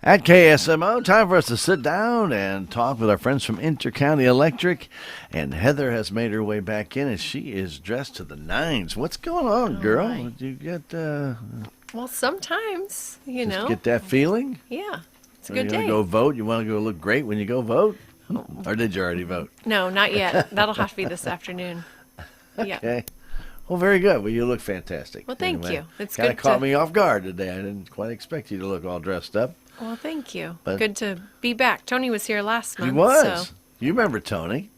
At KSMO, time for us to sit down and talk with our friends from Intercounty Electric. And Heather has made her way back in, and she is dressed to the nines. What's going on, girl? My. Did you get Well, sometimes, just get that feeling? Yeah, it's a Are good you day. going to go vote? You want to go look great when you go vote? Or did you already vote? No, not yet. That'll have to be this afternoon. Yeah. Okay. Well, very good. Well, you look fantastic. Well, thank you. It's Kind of good caught to- me off guard today. I didn't quite expect you to look all dressed up. Well, thank you. But- Good to be back. Tony was here last month. He was. So. You remember Tony.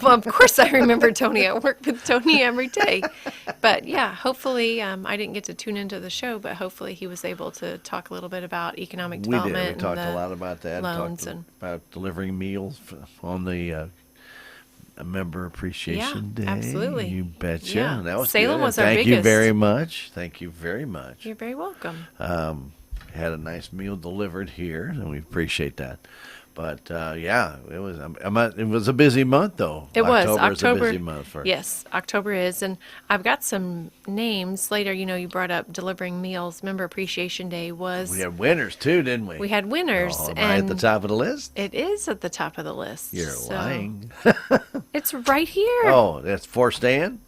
Well, of course I remember Tony. I work with Tony every day. But yeah, hopefully, I didn't get to tune into the show, but hopefully he was able to talk a little bit about economic We did. development. We talked and a the lot about that. loans Talked and about delivering meals on the Member Appreciation Day. absolutely. You betcha. Yeah. That was Salem good. was our Thank you biggest. very much. Thank you very much. You're very welcome. Had a nice meal delivered here, and we appreciate that. But yeah, it was a busy month though. It was. October is a October, busy month for. yes, October is. And I've got some names later. You know, you brought up delivering meals. Member Appreciation Day was. We had winners too, didn't we? We had winners. Oh, am I at and the top of the list? It is at the top of the list. You're so- lying. It's right here. Oh, that's for Stan?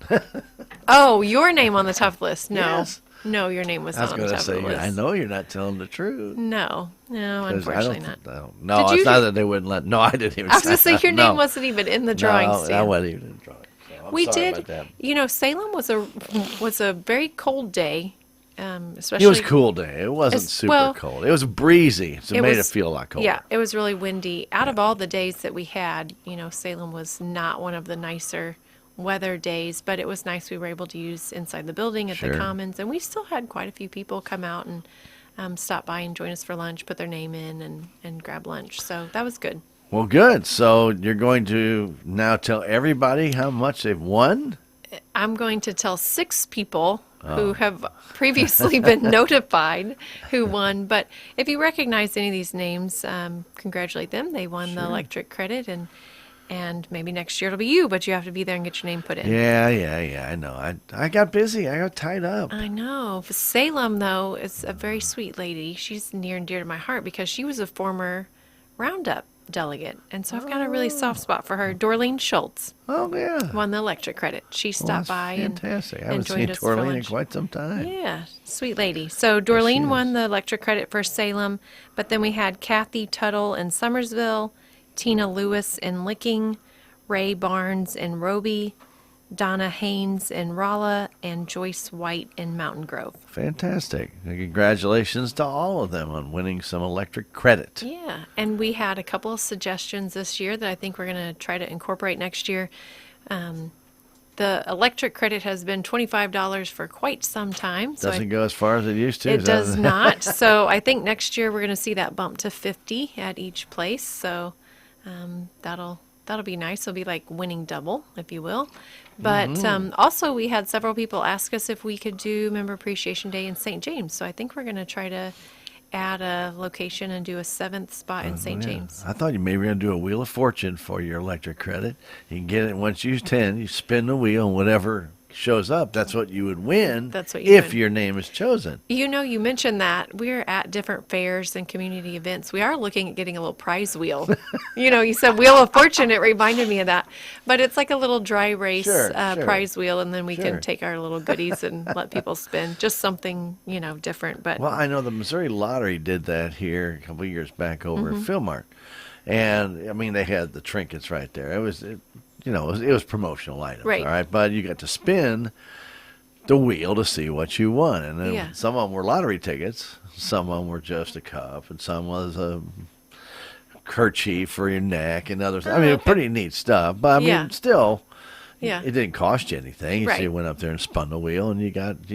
Oh, your name on the top of the list. No. Yes. No, your name was I was not on the going to top say, of the list. I know you're not telling the truth. No, 'Cause unfortunately not. No, Did it's you not do- that they wouldn't let. No, I didn't even. I was going to say your no. name wasn't even in the drawing, No, Stan. I wasn't even in the drawing. So I'm We sorry did. about that. You know, Salem was a very cold day, especially. It was a cool day. It wasn't It's- super well, cold. It was breezy, so it made it was- feel a lot colder. Yeah, it was really windy. Out of all the days that we had, you know, Salem was not one of the nicer weather days, but it was nice we were able to use inside the building at Sure. the Commons, and we still had quite a few people come out and stop by and join us for lunch, put their name in, and grab lunch. So that was good. Well, good. So you're going to now tell everybody how much they've won? I'm going to tell 6 people Oh. who have previously been notified who won. But if you recognize any of these names, congratulate them. They won the electric credit, and maybe next year it'll be you, but you have to be there and get your name put in. Yeah. I know. I got busy. I got tied up. I know. Salem, though, is a very sweet lady. She's near and dear to my heart because she was a former Roundup delegate. And so I've got a really soft spot for her. Dorleen Schultz Oh, yeah. won the electric credit. She Well, stopped that's by fantastic. I and haven't seen joined us for Torlene in lunch. quite some time. Yeah, sweet lady. So she Dorleen is. won the electric credit for Salem, but then we had Kathy Tuttle in Summersville, Tina Lewis in Licking, Ray Barnes in Roby, Donna Haynes in Rolla, and Joyce White in Mountain Grove. Fantastic. And congratulations to all of them on winning some electric credit. Yeah, and we had a couple of suggestions this year that I think we're going to try to incorporate next year. The electric credit has been $25 for quite some time. So Doesn't go as far as it used to. It is that- does not. So I think next year we're going to see that bump to 50 at each place. So that'll be nice. It'll be like winning double, if you will. But Mm-hmm. also we had several people ask us if we could do Member Appreciation Day in St. James. So I think we're going to try to add a location and do a 7th spot in St. Yeah. James. I thought you maybe were going to do a Wheel of Fortune for your electric credit. You can get it once you use 10, you spin the wheel, and whatever shows up, that's what you would win. That's what you if win. your name is chosen. You know, you mentioned that we're at different fairs and community events. We are looking at getting a little prize wheel. You know, you said Wheel of Fortune. It reminded me of that. But it's like a little dry race Sure. prize wheel, and then we Sure. can take our little goodies and let people spin. Just something, you know, different. But Well, I know the Missouri Lottery did that here a couple of years back over Mm-hmm. at Philmart. And, I mean, they had the trinkets right there. It was promotional items, Right. all right? But you got to spin the wheel to see what you won. And then Yeah. some of them were lottery tickets. Some of them were just a cup. And some was a kerchief for your neck and others. I mean, okay. pretty neat stuff. But, I mean, Yeah. still, yeah, it didn't cost you anything. You Right. just went up there and spun the wheel, and you got a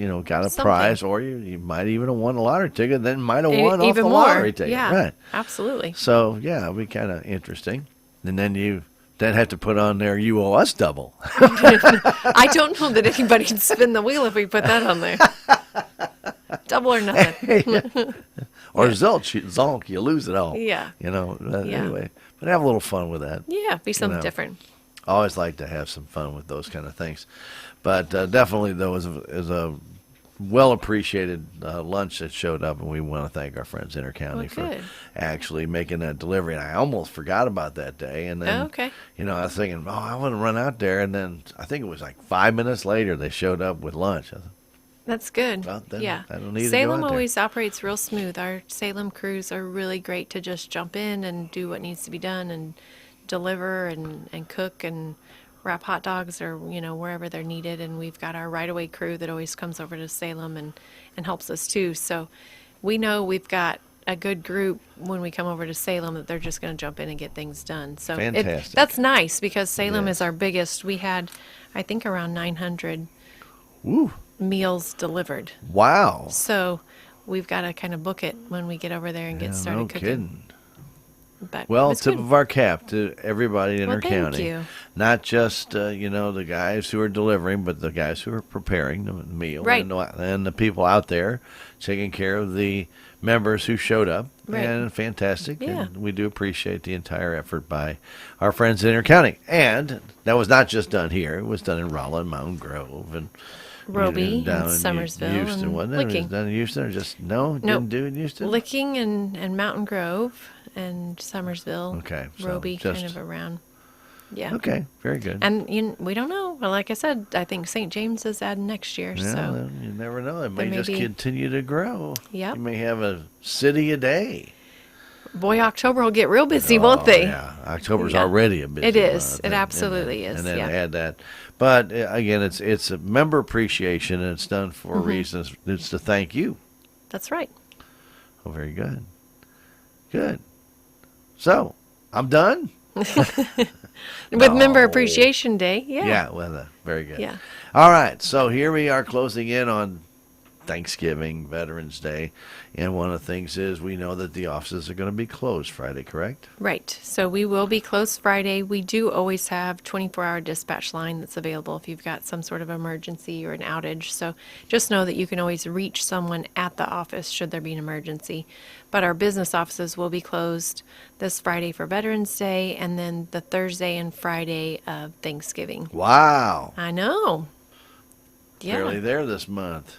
Something. prize, or you might even have won a lottery ticket, then might have E- won off even the more. lottery ticket. Yeah, Right. absolutely. So, yeah, it'd be kind of interesting. And then you then have to put on there, you owe us double. I don't know that anybody can spin the wheel if we put that on there. Double or nothing. Or Zolk, you lose it all. Yeah. Yeah. Yeah. Anyway, but have a little fun with that. Yeah, be something know. different. I always like to have some fun with those kind of things. But definitely, though, as a well appreciated lunch that showed up, and we want to thank our friends Intercounty Well, for good. actually making that delivery. And I almost forgot about that day, and then Oh, okay. I was thinking, oh, I want to run out there, and then I think it was like 5 minutes later they showed up with lunch. I thought, That's good. well, then Yeah. I don't need to go Salem out there. always operates real smooth. Our Salem crews are really great to just jump in and do what needs to be done and deliver and cook and wrap hot dogs or, wherever they're needed. And we've got our right-of-way crew that always comes over to Salem and helps us too. So we know we've got a good group when we come over to Salem that they're just going to jump in and get things done. So Fantastic. that's nice because Salem Yes. is our biggest. We had, I think, around 900 Woo! meals delivered. Wow! So we've got to kind of book it when we get over there and get Yeah, started no cooking. kidding. But Well, it's tip good. of our cap to everybody in Well, our thank county. you. Not just the guys who are delivering, but the guys who are preparing the meal, Right. and the people out there taking care of the members who showed up. Right. And fantastic. Yeah. And we do appreciate the entire effort by our friends in Intercounty. And that was not just done here; it was done in Rolla, Mountain Grove, and Roby, down and in Summersville, Houston, and wasn't it? It was Licking. done in Houston, or just Nope. didn't do it in Houston. Licking and Mountain Grove and Summersville. Okay, so Roby, just- kind of around. Yeah. Okay, very good. And we don't know. Well, like I said, I think St. James is adding next year. Yeah, so well, you never know. It may there may just be- continue to grow. Yep. You may have a city a day. boy, October will get real busy, won't Oh, they? Yeah, October's Yeah. already a busy It is. month, It absolutely is, And then yeah. add that. But again, it's a member appreciation, and it's done for Mm-hmm. reasons. It's to thank you. That's right. Oh, very good. Good. So, I'm done? With Member No. Appreciation Day. Yeah. Well, very good. Yeah. All right, so here we are closing in on Thanksgiving, Veterans Day, and one of the things is we know that the offices are going to be closed Friday, correct? Right. So we will be closed Friday. We do always have 24-hour dispatch line that's available if you've got some sort of emergency or an outage. So just know that you can always reach someone at the office should there be an emergency. But our business offices will be closed this Friday for Veterans Day and then the Thursday and Friday of Thanksgiving. Wow. I know. Yeah. Barely there this month.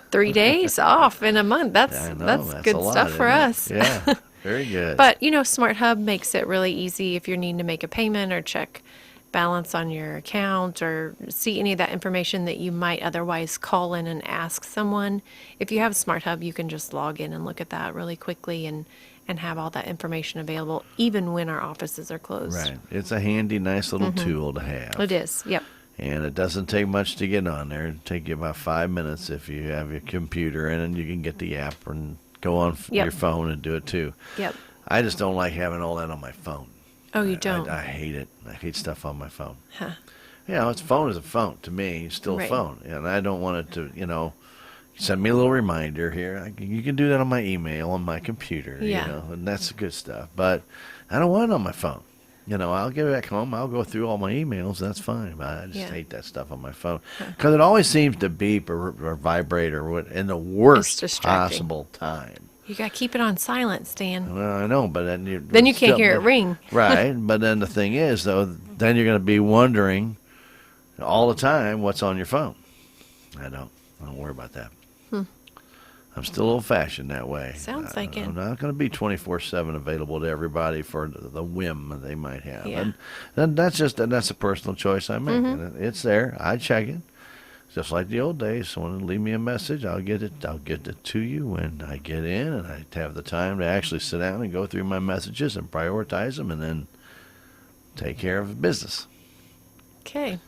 3 days off in a month. That's I know, that's that's good a lot, stuff for isn't it? us. Yeah, very good. But, Smart Hub makes it really easy if you're needing to make a payment or check balance on your account or see any of that information that you might otherwise call in and ask someone. If you have Smart Hub, you can just log in and look at that really quickly and have all that information available even when our offices are closed. Right. It's a handy, nice little tool to have. It is. Yep. And it doesn't take much to get on there. It'll take you about 5 minutes if you have your computer, and then you can get the app and go on Yep. your phone and do it too. Yep. I just don't like having all that on my phone. Oh, you don't? I hate it. I hate stuff on my phone. Huh. It's phone is a phone to me. It's still Right. a phone, and I don't want it to, send me a little reminder here. You can do that on my email on my computer, Yeah. and that's good stuff. But I don't want it on my phone. I'll get back home. I'll go through all my emails. That's fine. But I just Yeah. hate that stuff on my phone because it always seems to beep or vibrate or what in the worst distracting. possible time. You got to keep it on silent, Stan. Well, I know, but then Then you can't hear it ring. Right, but then the thing is, though, then you're going to be wondering all the time what's on your phone. I don't worry about that. I'm still old-fashioned that way. Sounds like it. I'm not going to be 24/7 available to everybody for the whim they might have. Yeah. And then that's a personal choice I make. Mm-hmm. And it's there. I check it. Just like the old days, someone leave me a message, I'll get it to you when I get in, and I have the time to actually sit down and go through my messages and prioritize them, and then take care of business. Okay.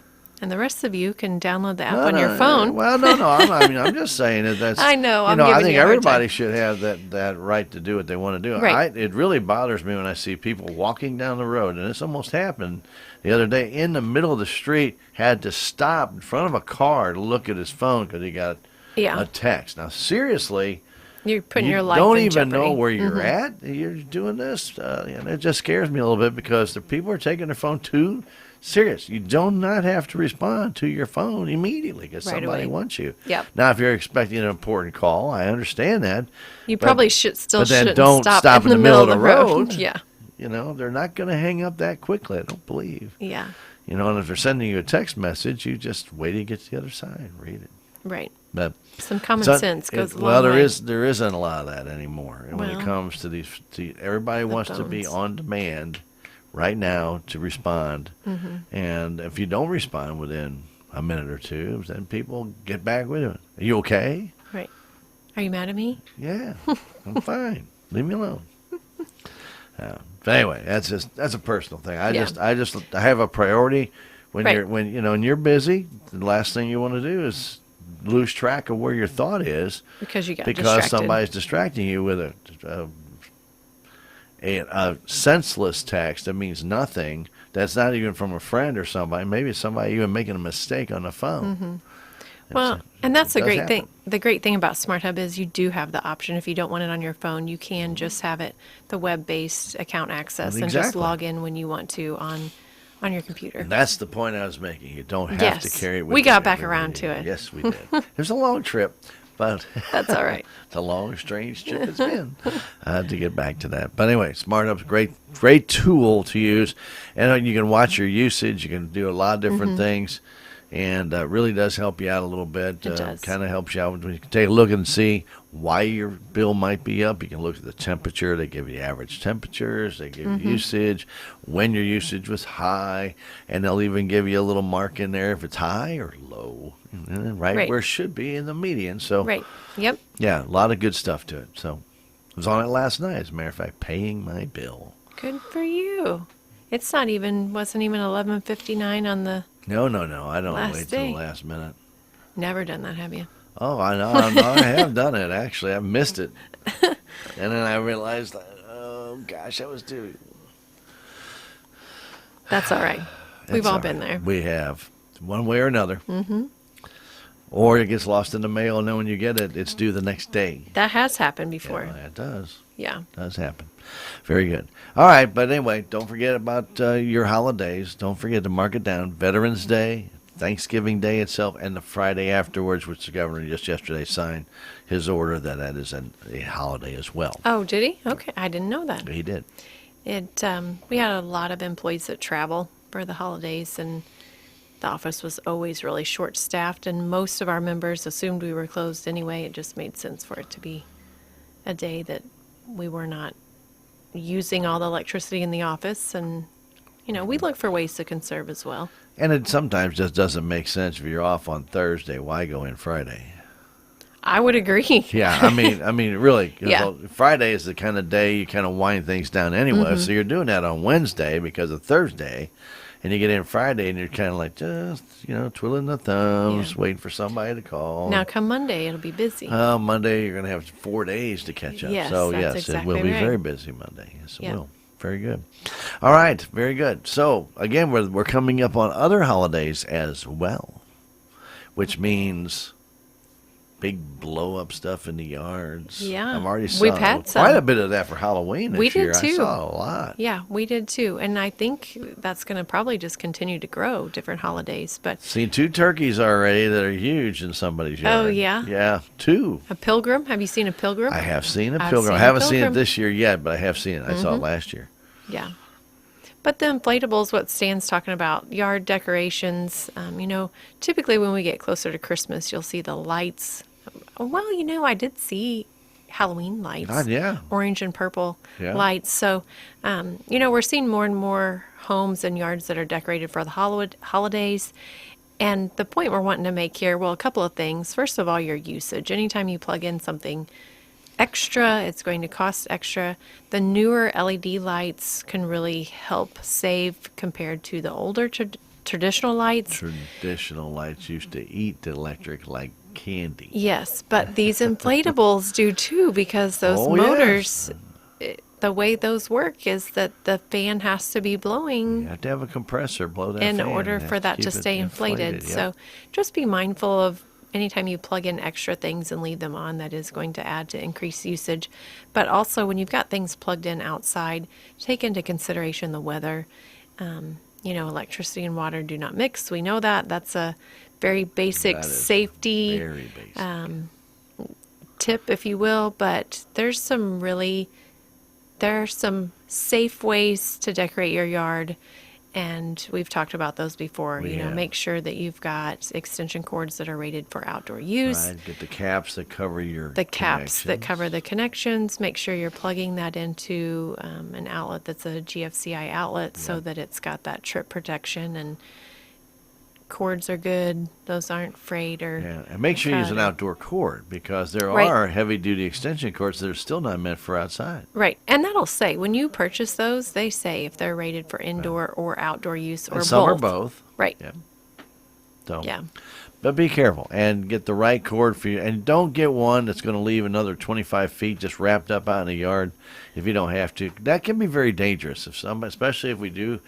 And the rest of you can download the app on your phone. Well, no. I'm just saying that's. I know, I'm I giving think you a hard everybody time. should have that right to do what they want to do. Right. It really bothers me when I see people walking down the road, and this almost happened the other day in the middle of the street. Had to stop in front of a car to look at his phone because he got Yeah. a text. Now, seriously. You're putting You your life don't in even jeopardy. know where you're at. You're doing this, and it just scares me a little bit because the people are taking their phone too serious. You do not have to respond to your phone immediately because Right somebody away. wants you. Yep. Now, if you're expecting an important call, I understand that. You but- probably still but then shouldn't don't stop in the middle of the road. Yeah. They're not going to hang up that quickly. I don't believe. Yeah. And if they're sending you a text message, you just wait till you get to the other side and read it. Right. But Some common so sense goes a long well, way. there isn't a lot of that anymore. And when it Well, comes to everybody wants to be phones. on demand right now to respond. Mm-hmm. And if you don't respond within a minute or two, then people get back with you. Are you okay? Right. Are you mad at me? Yeah, I'm fine. Leave me alone. But anyway, that's a personal thing. I Yeah. I have a priority when Right. when you're busy. The last thing you want to do is lose track of where your thought is Because you got because distracted. somebody's distracting you with a senseless text that means nothing. That's not even from a friend or somebody. Maybe it's somebody even making a mistake on the phone. Mm-hmm. Well, and that's it the does great happen. thing. The great thing about Smart Hub is you do have the option. If you don't want it on your phone, you can just have it the web-based account access and just Exactly. log in when you want to on your computer. And that's the point I was making. You don't have to Yes. carry it with We you got back everywhere around you to go. it. Yes, we did. It was a long trip, but That's all right. it's a long, strange trip it's been to get back to that. But anyway, SmartUp's great tool to use, and you can watch your usage. You can do a lot of different things, and really does help you out a little bit. It does. Kind of helps you out when you can take a look and see why your bill might be up. You can look at the temperature. They give you average temperatures. They give you usage, when your usage was high, and they'll even give you a little mark in there if it's high or low, right where it should be in the median. So, Right. Yep. yeah, a lot of good stuff to it. So, I was on it last night, as a matter of fact, paying my bill. Good for you. It's wasn't even 11:59 on the. No, I don't Last wait till day. the last minute. Never done that, have you? Oh, I know, I have done it, actually. I've missed it. And then I realized, oh, gosh, I was due. That's all right. We've It's all all been right. there. We have, one way or another. Mm-hmm. Or it gets lost in the mail, and then when you get it, it's due the next day. That has happened before. Yeah, it does. Yeah. It does happen. Very good. All right, but anyway, don't forget about your holidays. Don't forget to mark it down. Veterans Day, Thanksgiving Day itself, and the Friday afterwards, which the governor just yesterday signed his order that is a holiday as well. Oh, did he? Okay, I didn't know that. He did. We had a lot of employees that travel for the holidays, and the office was always really short-staffed, and most of our members assumed we were closed anyway. It just made sense for it to be a day that we were not using all the electricity in the office, and we look for ways to conserve as well. And it sometimes just doesn't make sense if you're off on Thursday. Why go in Friday? I would agree. Yeah, I mean, really. Yeah. Friday is the kind of day you kind of wind things down anyway. So you're doing that on Wednesday because of Thursday, and you get in Friday and you're kind of like just twiddling the thumbs, Yeah. waiting for somebody to call. Now, come Monday, it'll be busy. Monday you're going to have 4 days to catch up. Yes, So that's yes, exactly it will be right. very busy Monday. Yes, it Yeah. will. Very good. All right, very good. So again, we're coming up on other holidays as well, which means big blow up stuff in the yards. Yeah. I've already We've saw had quite some. a bit of that for Halloween this We did year. I too. saw a lot. Yeah, we did too. And I think that's going to probably just continue to grow, different holidays. But Seen 2 turkeys already that are huge in somebody's yard. Oh, yeah? Yeah, 2. a pilgrim, have you seen a pilgrim? I have seen a I've pilgrim. seen I a haven't seen it pilgrim. this year yet, but I have seen it. I saw it last year. Yeah. But the inflatables, what Stan's talking about, yard decorations, typically when we get closer to Christmas, you'll see the lights. Well, I did see Halloween lights. God, yeah. Orange and purple Yeah. lights. So, we're seeing more and more homes and yards that are decorated for the holidays. And the point we're wanting to make here, well, a couple of things. First of all, your usage. Anytime you plug in something extra, it's going to cost extra. The newer LED lights can really help save compared to the older traditional lights. Traditional lights used to eat the electric like candy. Yes, but these inflatables do too, because those Oh, yes. motors, the way those work is that the fan has to be blowing You have to have a compressor blow that in fan. order You have for that keep to it stay inflated. yeah. So just be mindful of anytime you plug in extra things and leave them on, that is going to add to increased usage. But also when you've got things plugged in outside, take into consideration the weather. Electricity and water do not mix. We know that. That's a very basic That is safety very basic. tip, if you will, but there are some safe ways to decorate your yard, And we've talked about those before. We have. Make sure that you've got extension cords that are rated for outdoor use. Right, get the caps that cover your The caps that connections. cover the connections. Make sure you're plugging that into an outlet that's a GFCI outlet so that it's got that trip protection, and cords are good. Those aren't frayed or Yeah, and make sure you use an cut or- outdoor cord, because there Right. are heavy-duty extension cords that are still not meant for outside. Right. And that'll say, when you purchase those, they say if they're rated for indoor or outdoor use or And some both. are both. Right. Yeah. So, Yeah. but be careful and get the right cord for you. And don't get one that's going to leave another 25 feet just wrapped up out in the yard if you don't have to. That can be very dangerous, especially if we do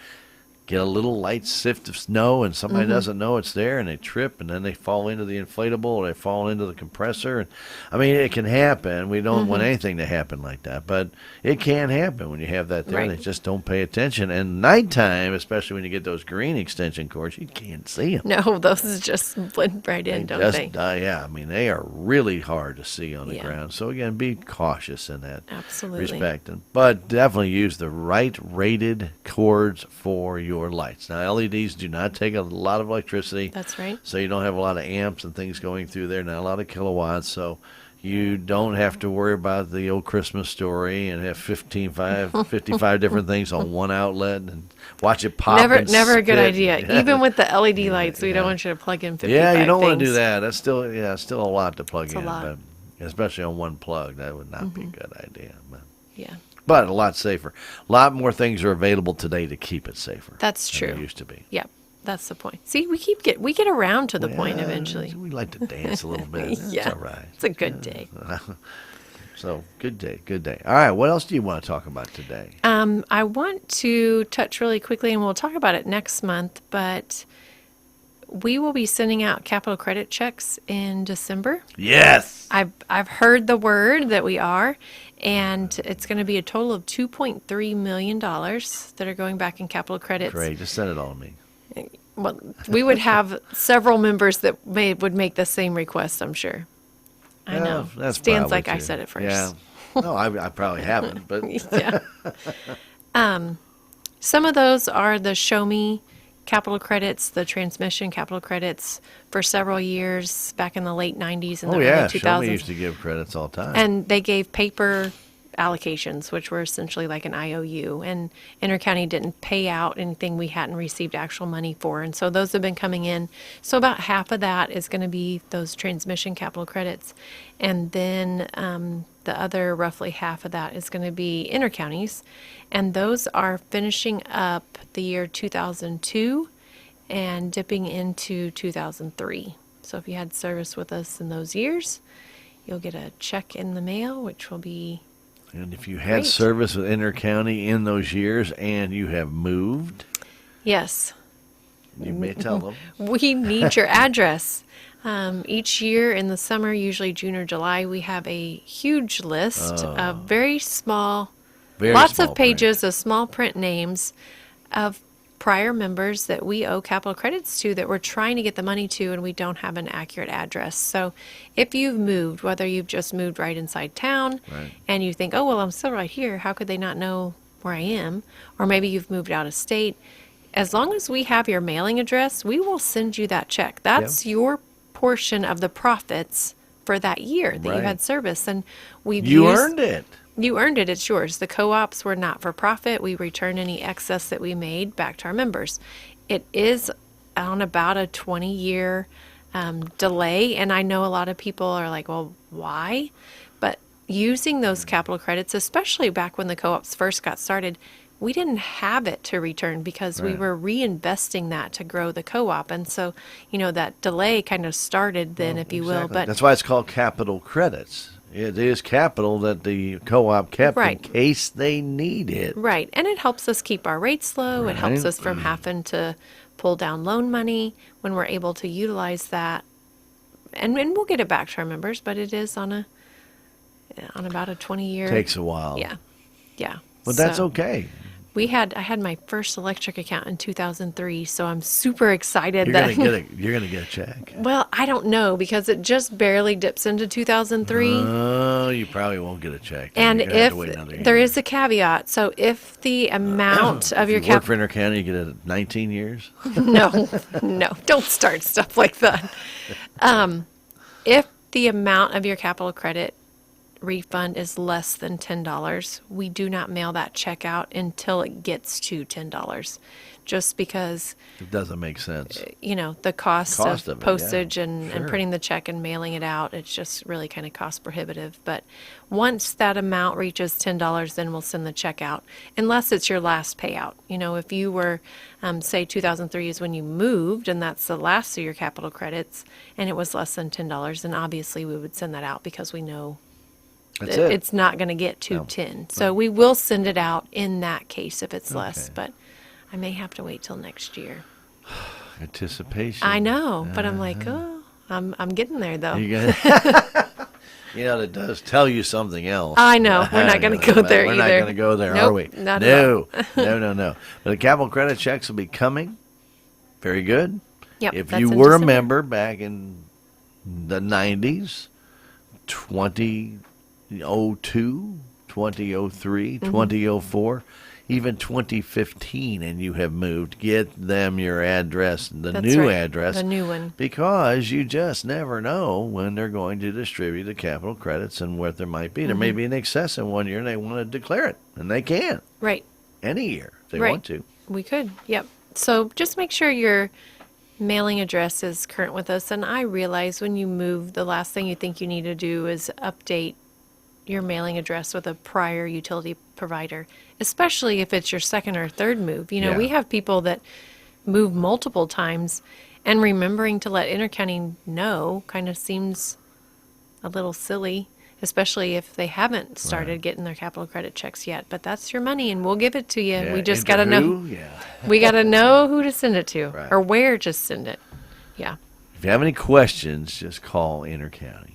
get a little light sift of snow and somebody doesn't know it's there and they trip and then they fall into the inflatable or they fall into the compressor. And I mean, it can happen. We don't want anything to happen like that, but it can happen when you have that there. Right. They just don't pay attention. And nighttime, especially when you get those green extension cords, you can't see them. No, those just blend right in, don't Just, they? yeah, I mean, they are really hard to see on the Yeah. ground. So, again, be cautious in that Absolutely. respect. But definitely use the right rated cords for your lights. Now, LEDs do not take a lot of electricity. That's right. So you don't have a lot of amps and things going through there, not a lot of kilowatts. So you don't have to worry about the old Christmas story and have 55 different things on one outlet and watch it pop. Never, and never a good spit. idea. Yeah. Even with the LED lights, we yeah. don't want you to plug in 55 Yeah, you don't want to do things. that. That's still a lot to plug It's a in, lot. but especially on one plug, that would not be a good idea. Yeah, But a lot safer. A lot more things are available today to keep it safer. that's than true. there used to be. Yep, that's the point. See, we get around to the point Yeah, eventually. We like to dance a little bit. That's Yeah. all right. It's a good day. So, good day. All right, what else do you want to talk about today? I want to touch really quickly, and we'll talk about it next month, but we will be sending out capital credit checks in December. Yes. I've heard the word that we are, and it's going to be a total of $2.3 million that are going back in capital credits. Great. Just send it all to me. Well, we would have several members that would make the same request, I'm sure. I know. Well, that's Stands probably like I true. said it first. Yeah. No, I probably haven't, but Yeah. Some of those are the Show Me capital credits, the transmission capital credits for several years back in the late 90s and the oh yeah, early 2000s. Show Me used to give credits all the time. And they gave paper allocations, which were essentially like an IOU. And Intercounty didn't pay out anything we hadn't received actual money for. And so those have been coming in. So about half of that is going to be those transmission capital credits. And then the other roughly half of that is going to be Intercounties. And those are finishing up the year 2002 and dipping into 2003. So if you had service with us in those years, you'll get a check in the mail, which will be And if you had Great. service with Intercounty in those years and you have moved, yes. you may tell them. We need your address. Each year in the summer, usually June or July, we have a huge list of very small, Very lots small of pages of small print names of prior members that we owe capital credits to that we're trying to get the money to, and we don't have an accurate address. So if you've moved, whether you've just moved right inside town Right. and you think, oh, well, I'm still right here, how could they not know where I am? Or maybe you've moved out of state. As long as we have your mailing address, we will send you that check. That's your portion of the profits for that year that you Right. had service. And we've You used, earned it. You earned it. It's yours. The co-ops were not for profit. We return any excess that we made back to our members. It is on about a 20-year delay. And I know a lot of people are like, well, why? But using those capital credits, especially back when the co-ops first got started, we didn't have it to return because we Right. were reinvesting that to grow the co-op. And so, that delay kind of started then, if you will. Exactly. But That's why it's called capital credits. It is capital that the co-op kept Right. in case they need it. right. And it helps us keep our rates low. It helps Right. us from having to pull down loan money when we're able to utilize that. And we'll get it back to our members, but it is on about a 20-year. Takes a while. Yeah. Yeah. But that's So- okay. I had my first electric account in 2003, so I'm super excited You're gonna get a check. Well, I don't know because it just barely dips into 2003. Oh, you probably won't get a check. And You're gonna have if to wait another there year. is a caveat, so if the amount of If your you work for Intercounty, you get it at 19 years. no, no, don't start stuff like that. If the amount of your capital credit refund is less than $10, we do not mail that check out until it gets to $10. Just because, It doesn't make sense. the cost Cost of of it, yeah. postage and Sure. printing the check and mailing it out, it's just really kind of cost prohibitive. But once that amount reaches $10, then we'll send the check out, unless it's your last payout. If you were, say 2003 is when you moved and that's the last of your capital credits and it was less than $10, then obviously we would send that out because we know That's it. it's not going to get to No. 10. So we will send it out in that case if it's less, Okay. but I may have to wait till next year. Anticipation. I know, but I'm like, oh, I'm getting there though. That does tell you something else. I know. We're not going to go there We're either. not going to go there, are Nope, we? not at all. No. But the capital credit checks will be coming. Very good. Yep, If that's you in were a December. member back in the 90s, 2002, 2003, Mm-hmm. 2004, even 2015, and you have moved, get them your address, the That's new right, address. the new one. Because you just never know when they're going to distribute the capital credits and what there might be. There Mm-hmm. may be an excess in one year and they want to declare it, and they can Right. any year if they Right. want to. We could. Yep. So just make sure your mailing address is current with us. And I realize when you move, the last thing you think you need to do is update your mailing address with a prior utility provider, especially if it's your second or third move. Yeah. We have people that move multiple times, and remembering to let Intercounty know kind of seems a little silly, especially if they haven't started getting their capital credit checks yet. But that's your money, and we'll give it to you. Yeah, We just into got to know. who? Yeah. We got to know who to send it to Right. or where to send it. Yeah, If you have any questions, just call Intercounty.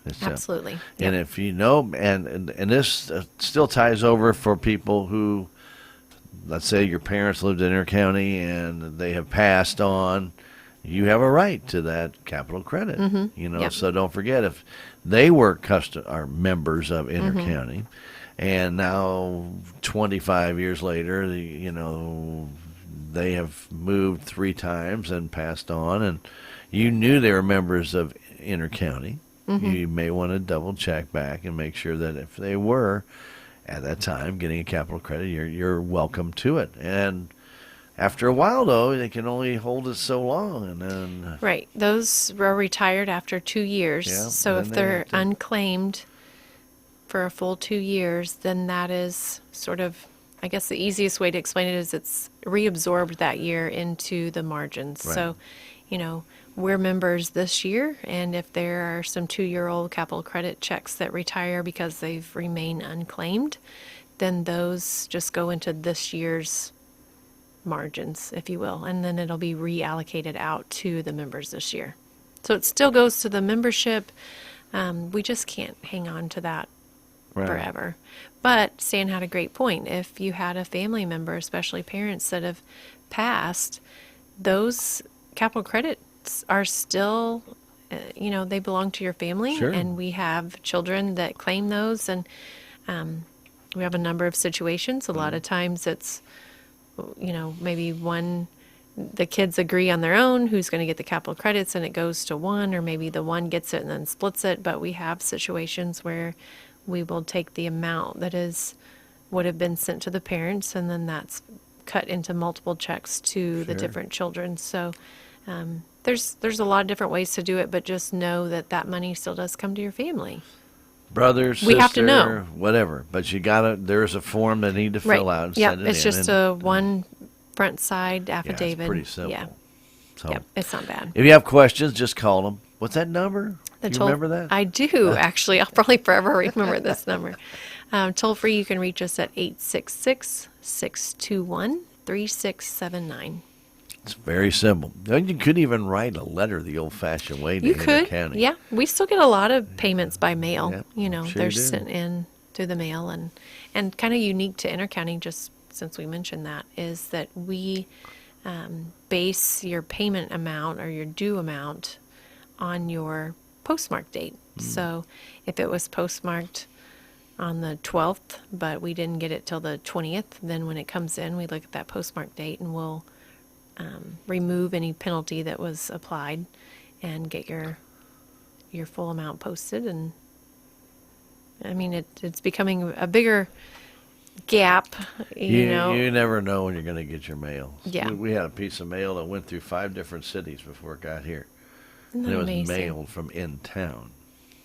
It's, absolutely. And Yep. if you know, and this still ties over for people who, let's say your parents lived in Intercounty and they have passed on, you have a right to that capital credit. Yep. So don't forget, if they were are members of Mm-hmm. Intercounty, and now 25 years later, they have moved 3 times and passed on, and you knew they were members of Intercounty. You may want to double check back and make sure that if they were at that time getting a capital credit, you're welcome to it. And after a while, though, they can only hold it so long, and then Right. Those were retired after 2 years. Yeah, So then if they they're have to- unclaimed for a full 2 years, then that is sort of, I guess the easiest way to explain it is it's reabsorbed that year into the margins. Right. So, we're members this year, and if there are some 2-year-old capital credit checks that retire because they've remained unclaimed, then those just go into this year's margins, if you will, and then it'll be reallocated out to the members this year. So it still goes to the membership. We just can't hang on to that Right. forever. But Stan had a great point. If you had a family member, especially parents that have passed, those capital credits are still, they belong to your family. Sure. And we have children that claim those. And we have a number of situations. A lot of times it's, maybe the kids agree on their own who's going to get the capital credits and it goes to one, or maybe the one gets it and then splits it. But we have situations where we will take the amount that would have been sent to the parents, and then that's cut into multiple checks to the Sure. different children. So there's a lot of different ways to do it, but just know that money still does come to your family. brother, sister, We have to know. whatever. But there's a form they need to fill out and Yep. send it It's in. just and- a one front side yeah, affidavit. it's pretty simple. Yeah. So Yep. It's not bad. if you have questions, just call them. What's that number? The You toll- remember that? I do, actually. I'll probably forever remember this number. Toll free, you can reach us at 866-621-3679. It's very simple. You could even write a letter the old-fashioned way to You could. Intercounty. Yeah. We still get a lot of payments by mail. Yep, You know, sure they're do. sent in through the mail and kind of unique to Intercounty. Just since we mentioned that, is that we base your payment amount or your due amount on your postmark date. So if it was postmarked on the 12th, but we didn't get it till the 20th, then when it comes in, we look at that postmark date and we'll remove any penalty that was applied and get your full amount posted. And I mean, it's becoming a bigger gap, you know. You never know when you're going to get your mail. Yeah. We had a piece of mail that went through 5 different cities before it got here. Isn't And that it was amazing? mailed from in town.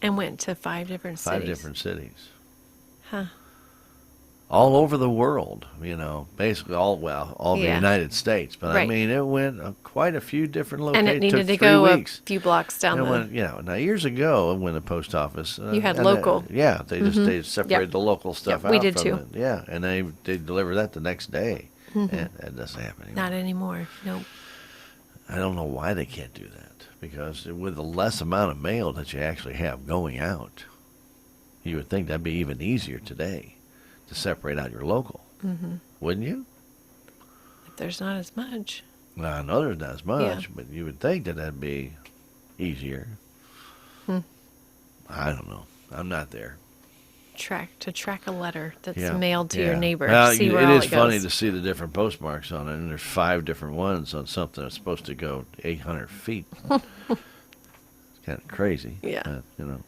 And went to 5 different 5 cities. different cities. Huh. All over the world, you know, basically all the Yeah. United States. But I Right. mean, it went quite a few different And locations. it needed to took go 3 a weeks. few blocks down And the... when, you know, now years ago when the post office, You had and local. yeah, they just they separated the local stuff Yep, out. we did from too. The, yeah, and they deliver that the next day. And that doesn't happen anymore. Not anymore. Nope. I don't know why they can't do that, because with the less amount of mail that you actually have going out, you would think that'd be even easier today to separate out your local, wouldn't you? If there's not as much. Well, I know there's not as much, but you would think that that'd be easier. I don't know. I'm not there. Track a letter that's Yeah, mailed to your yeah. name. Well, See it where all is it funny goes. to see the different postmarks on it, and there's 5 different ones on something that's supposed to go 800 feet. It's kind of crazy. Yeah. You know.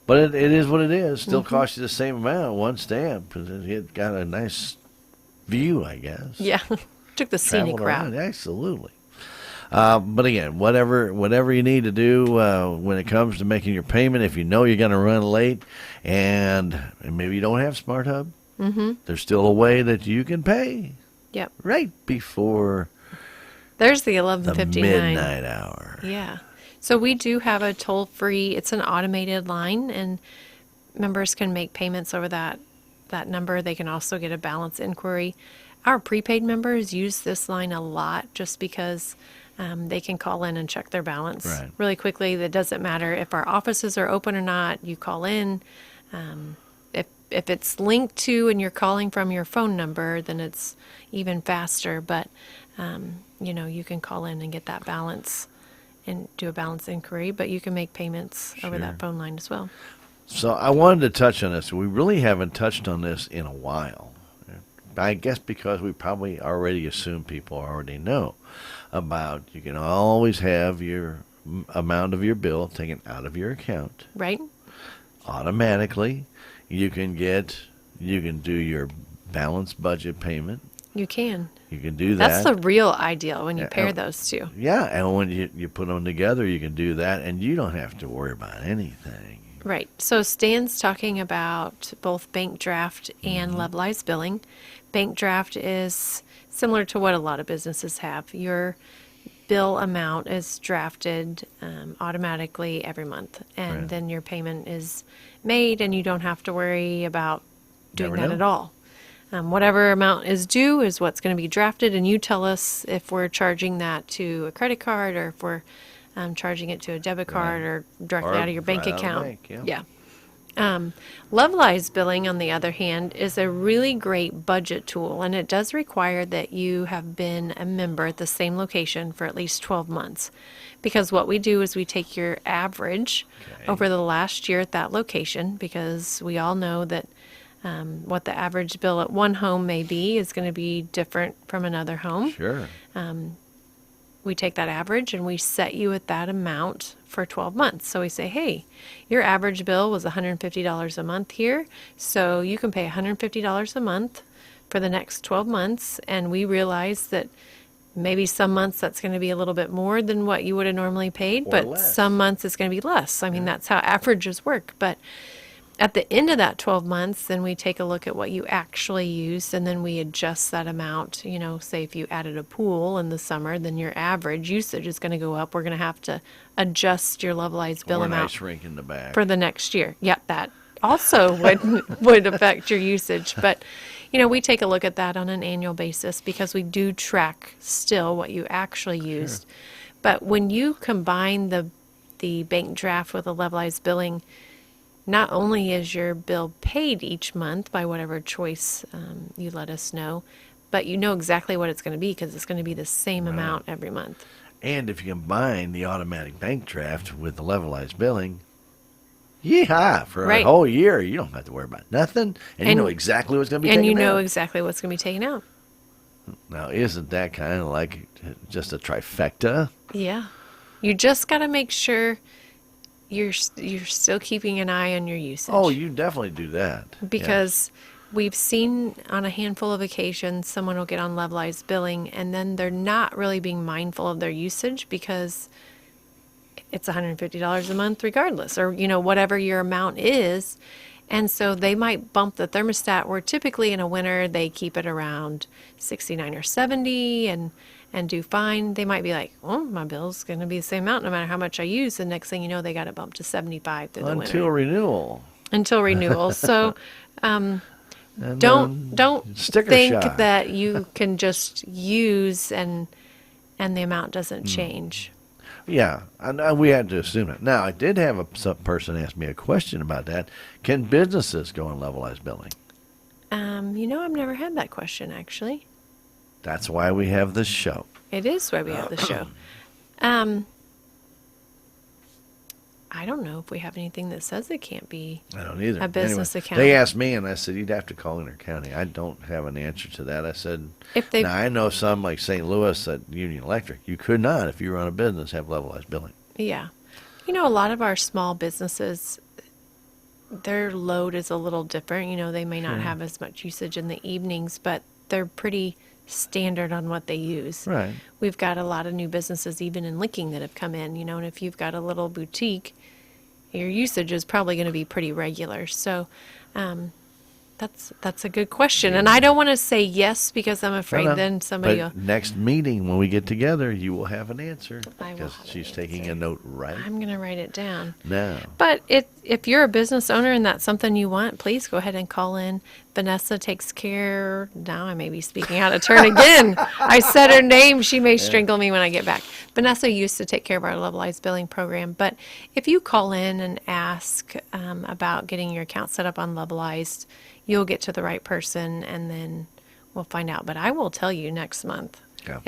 But it is what it is. Still costs you the same amount, one stamp. 'Cause it got a nice view, I guess. Yeah. Took the scenic Traveled route. around, absolutely. But again, whatever you need to do when it comes to making your payment, if you know you're going to run late and maybe you don't have Smart Hub, there's still a way that you can pay Yep. right before There's the the 11:59. midnight hour. Yeah. So we do have a toll-free, it's an automated line, and members can make payments over that number. They can also get a balance inquiry. Our prepaid members use this line a lot just because they can call in and check their balance Right. really quickly. It doesn't matter if our offices are open or not. You call in. If it's linked to and you're calling from your phone number, then it's even faster. But, you know, you can call in and get that balance and do a balance inquiry, but you can make payments over Sure. that phone line as well. So I wanted to touch on this. We really haven't touched on this in a while. I guess because we probably already assume people already know about you can always have your amount of your bill taken out of your account Right? automatically. You can do your balanced budget payment. You can. You can do that. That's the real ideal when you Yeah, pair and- those two. Yeah, and when you put them together, you can do that, and you don't have to worry about anything. Right. So Stan's talking about both bank draft and Mm-hmm. levelized billing. Bank draft is similar to what a lot of businesses have. Your bill amount is drafted automatically every month, and Right. then your payment is made, and you don't have to worry about doing Never that know. at all. Whatever amount is due is what's going to be drafted, and you tell us if we're charging that to a credit card or if we're charging it to a debit card or directly Or out of your bank right out of the account. bank, Yeah. Levelized billing, on the other hand, is a really great budget tool, and it does require that you have been a member at the same location for at least 12 months. Because what we do is we take your average Okay. over the last year at that location, because we all know that what the average bill at one home may be is going to be different from another home. Sure. We take that average and we set you at that amount for 12 months. So we say, hey, your average bill was $150 a month here, so you can pay $150 a month for the next 12 months. And we realize that maybe some months that's going to be a little bit more than what you would have normally paid, Or but less. some months it's going to be less. I mean, that's how averages work. But at the end of that 12 months, then we take a look at what you actually used, and then we adjust that amount. You know, say if you added a pool in the summer, then your average usage is going to go up. We're going to have to adjust your levelized bill Or a amount nice shrink in the back. for the next year. Yep, that also would affect your usage. But, you know, we take a look at that on an annual basis because we do track still what you actually used. But when you combine the bank draft with the levelized billing, not only is your bill paid each month by whatever choice you let us know, but you know exactly what it's going to be because it's going to be the same amount every month. And if you combine the automatic bank draft with the levelized billing, yeehaw, for a Right. whole year, you don't have to worry about nothing. And you know exactly what's going to be And taken you know out. exactly what's going to be taken out. Now, isn't that kind of like just a trifecta? Yeah. You just got to make sure you're still keeping an eye on your usage. Oh, you definitely do that. Because we've seen on a handful of occasions someone will get on levelized billing and then they're not really being mindful of their usage because it's $150 a month regardless, or whatever your amount is. And so they might bump the thermostat where typically in a winter they keep it around 69 or 70 and do fine. They might be like, well, my bill's going to be the same amount no matter how much I use. The next thing you know, they got it bumped to 75 through the winter. Until renewal. Until renewal. So And don't sticker think shock. that you can just use and the amount doesn't change. Yeah, we had to assume it. Now, I did have some person ask me a question about that. Can businesses go on levelized billing? I've never had that question actually. That's why we have this show. It is why we have the show. I don't know if we have anything that says it can't be. I don't either. A business Anyway, account. They asked me, and I said, you'd have to call Intercounty. I don't have an answer to that. I said, If they now, I know some like St. Louis at Union Electric. You could not, if you run a business, have levelized billing. Yeah. A lot of our small businesses, their load is a little different. They may not have as much usage in the evenings, but they're pretty standard on what they use. Right. We've got a lot of new businesses even in Licking that have come in, and if you've got a little boutique, your usage is probably going to be pretty regular. So that's a good question. And I don't want to say yes because I'm afraid No. then somebody But will. next meeting, when we get together, you will have an answer. I will Because have an she's taking answer. a note right I'm going to write it down. now. But if you're a business owner and that's something you want, please go ahead and call in. Vanessa takes care. Now I may be speaking out of turn again. I said her name. She may strangle me when I get back. Vanessa used to take care of our levelized billing program. But if you call in and ask about getting your account set up on levelized, you'll get to the right person and then we'll find out. But I will tell you next month Yeah.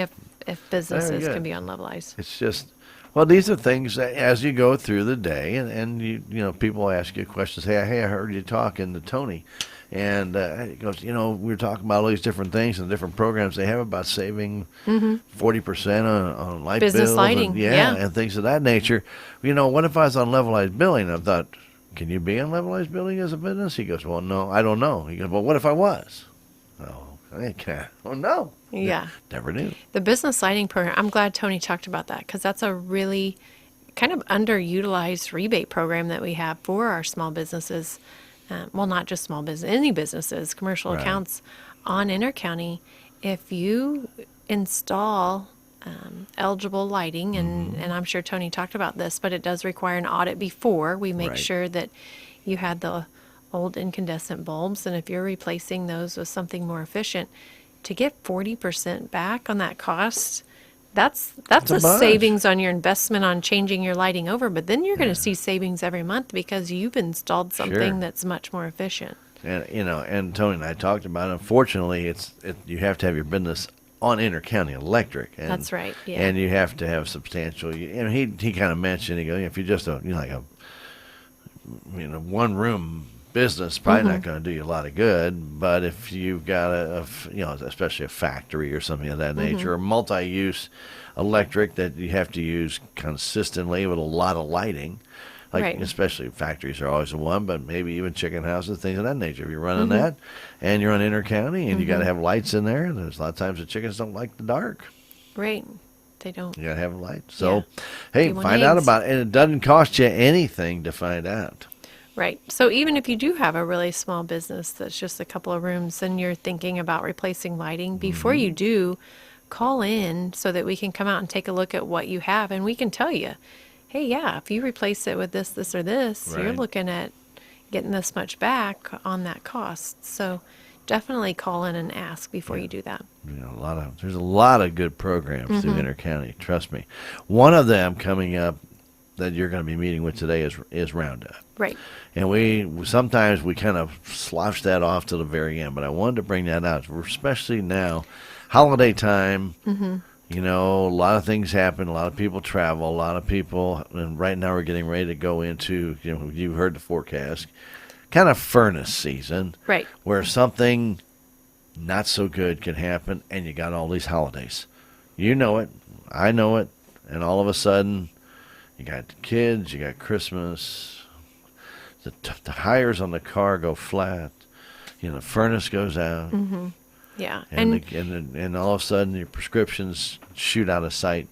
if businesses good. can be on levelized. It's just, well, these are things that as you go through the day, and you people ask you questions. Hey, I heard you talking to Tony, and he goes, we were talking about all these different things and different programs they have about saving 40% on light Business bills, lighting, and, yeah. and things of that nature. What if I was on levelized billing? I thought, can you be on levelized billing as a business? He goes, well, no, I don't know. He goes, well, what if I was? Oh, I can't. Oh, no. Yeah. Never knew. The business lighting program, I'm glad Tony talked about that because that's a really kind of underutilized rebate program that we have for our small businesses. Well, not just small business, any businesses, commercial Right. accounts on Intercounty. If you install eligible lighting, and I'm sure Tony talked about this, but it does require an audit before we make Right. sure that you had the old incandescent bulbs, and if you're replacing those with something more efficient, to get 40% back on that cost, that's a a bunch. savings on your investment on changing your lighting over. But then you're going to see savings every month because you've installed something Sure. that's much more efficient. And and Tony and I talked about it. Unfortunately, you have to have your business on Intercounty Electric. And, That's right, yeah. And you have to have substantial. And he kind of mentioned, he goes, if you're just like a one room business, probably Mm-hmm. not going to do you a lot of good. But if you've got especially a factory or something of that Mm-hmm. nature, or multi-use electric that you have to use consistently with a lot of lighting. Like, Right. especially factories are always the one, but maybe even chicken houses, things of that nature. If you're running Mm-hmm. that and you're on Intercounty and you got to have lights in there, there's a lot of times the chickens don't like the dark. Right. They don't. You got to have lights. So, Yeah. hey, They want find out eggs. about it. And it doesn't cost you anything to find out. Right. So even if you do have a really small business that's just a couple of rooms and you're thinking about replacing lighting, before you do, call in so that we can come out and take a look at what you have and we can tell you, hey, yeah, if you replace it with this, this, or this, you're Right. looking at getting this much back on that cost. So definitely call in and ask before you do that. There's a lot of good programs through Intercounty. Trust me. One of them coming up that you're going to be meeting with today is Roundup. Right. And sometimes we kind of slouch that off to the very end, but I wanted to bring that out, especially now, holiday time. You know, a lot of things happen. A lot of people travel. A lot of people, and right now we're getting ready to go into, you've heard the forecast, kind of furnace season. Right. Where something not so good can happen, and you got all these holidays. You know it. I know it. And all of a sudden, you got the kids, you got Christmas, the tires on the car go flat, the furnace goes out. Yeah. And all of a sudden your prescriptions shoot out of sight.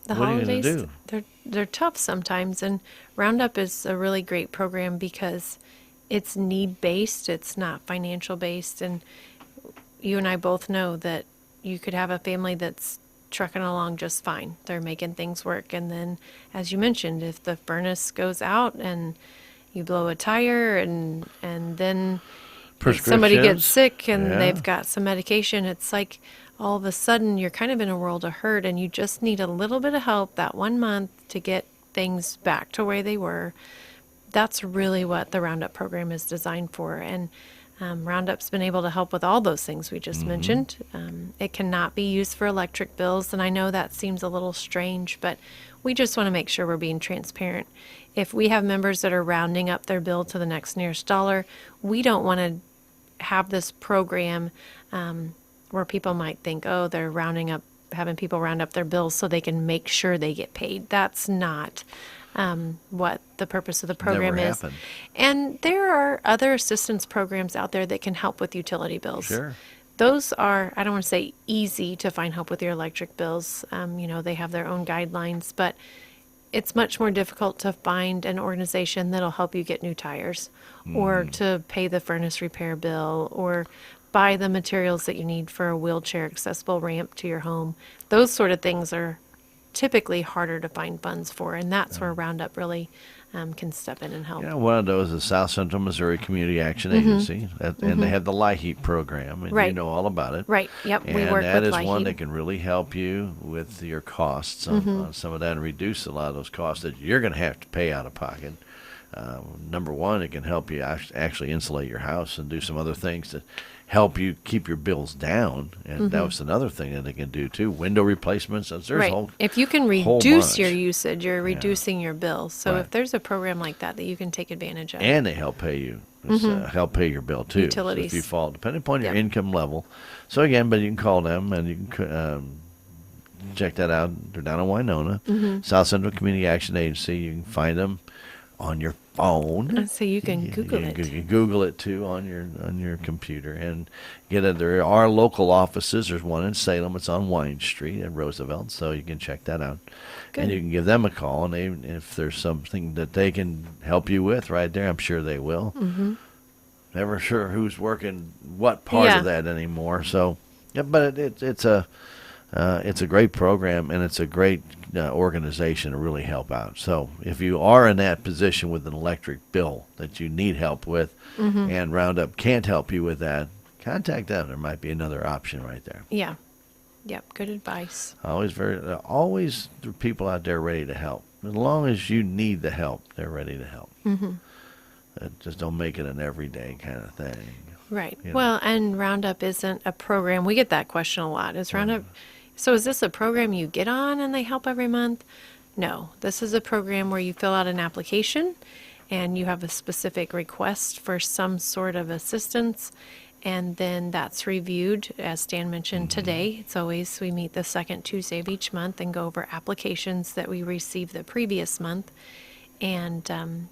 The What are you going holidays, to do? they're tough sometimes, and Roundup is a really great program because it's need-based, it's not financial-based, and you and I both know that you could have a family that's trucking along just fine. They're making things work, and then, as you mentioned, if the furnace goes out and you blow a tire and then somebody gets sick and they've got some medication, it's like all of a sudden you're kind of in a world of hurt, and you just need a little bit of help that 1 month to get things back to where they were. That's really what the Roundup program is designed for, and Roundup's been able to help with all those things we just mentioned. It cannot be used for electric bills, and I know that seems a little strange, but we just want to make sure we're being transparent. If we have members that are rounding up their bill to the next nearest dollar, we don't want to have this program where people might think, oh, they're having people round up their bills so they can make sure they get paid. That's not what the purpose of the program Never is. happened. And there are other assistance programs out there that can help with utility bills. Sure. Those are, I don't want to say easy to find help with your electric bills. They have their own guidelines, but it's much more difficult to find an organization that'll help you get new tires or to pay the furnace repair bill or buy the materials that you need for a wheelchair accessible ramp to your home. Those sort of things are typically harder to find funds for, and that's where Roundup really can step in and help. Yeah, one of those is South Central Missouri Community Action Agency, and they have the LIHEAP program, and you know all about it. Right, yep, we And work that with is one LIHEAP. that can really help you with your costs on some of that and reduce a lot of those costs that you're going to have to pay out of pocket. Number one, it can help you actually insulate your house and do some other things to help you keep your bills down. And that was another thing that they can do too. Window replacements. There's Right. whole If you can whole reduce bunch. your usage, you're reducing your bills. So Right. if there's a program like that you can take advantage of. And they help pay you. Help pay your bill too. Utilities. So if you fall, depending upon your Yep. income level. So again, but you can call them and you can check that out. They're down in Winona, South Central Community Action Agency. You can find them on your phone. So you can Google it. You can Google it too on your computer and get it. There are local offices. There's one in Salem. It's on Wine Street at Roosevelt, so you can check that out. Good. And you can give them a call, and if there's something that they can help you with right there, I'm sure they will. Never sure who's working what part Yeah. of that anymore. So, yeah, but it's a great program, and it's a great organization to really help out. So if you are in that position with an electric bill that you need help with, and Roundup can't help you with that, contact them. There might be another option right there. Yeah. Yep. Good advice. Always always there are people out there ready to help. As long as you need the help, they're ready to help. Just don't make it an everyday kind of thing. Right. You know. Well, and Roundup isn't a program. We get that question a lot. Is Roundup, so is this a program you get on and they help every month? No. This is a program where you fill out an application and you have a specific request for some sort of assistance. And then that's reviewed, as Dan mentioned today. It's always, we meet the second Tuesday of each month and go over applications that we received the previous month. And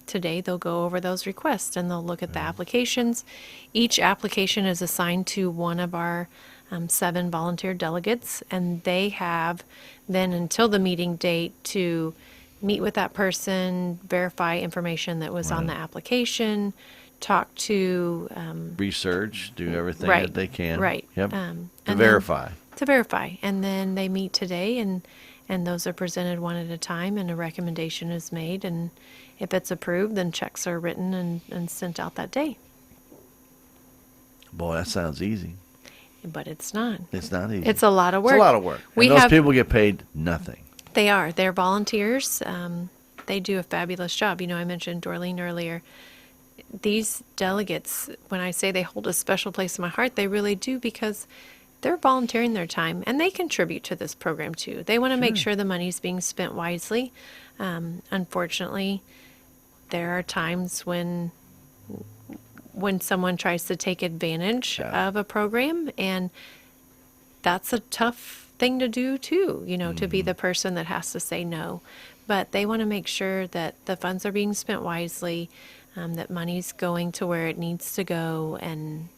today they'll go over those requests and they'll look at the applications. Each application is assigned to one of our 7 volunteer delegates, and they have then until the meeting date to meet with that person, verify information that was on the application, talk to Research, do everything Right, that they can. right. Yep. And to then- verify. to verify. And then they meet today and those are presented one at a time and a recommendation is made. And if it's approved, then checks are written and sent out that day. Boy, that sounds easy. But it's not. It's not easy. It's a lot of work. It's a lot of work. We And those have- people get paid nothing. They are. They're volunteers. they do a fabulous job. I mentioned Dorleen earlier. These delegates, when I say they hold a special place in my heart, they really do, because they're volunteering their time and they contribute to this program too. They want to make sure the money's being spent wisely. Unfortunately, there are times when someone tries to take advantage of a program, and that's a tough thing to do too, to be the person that has to say no. But they want to make sure that the funds are being spent wisely, that money's going to where it needs to go, and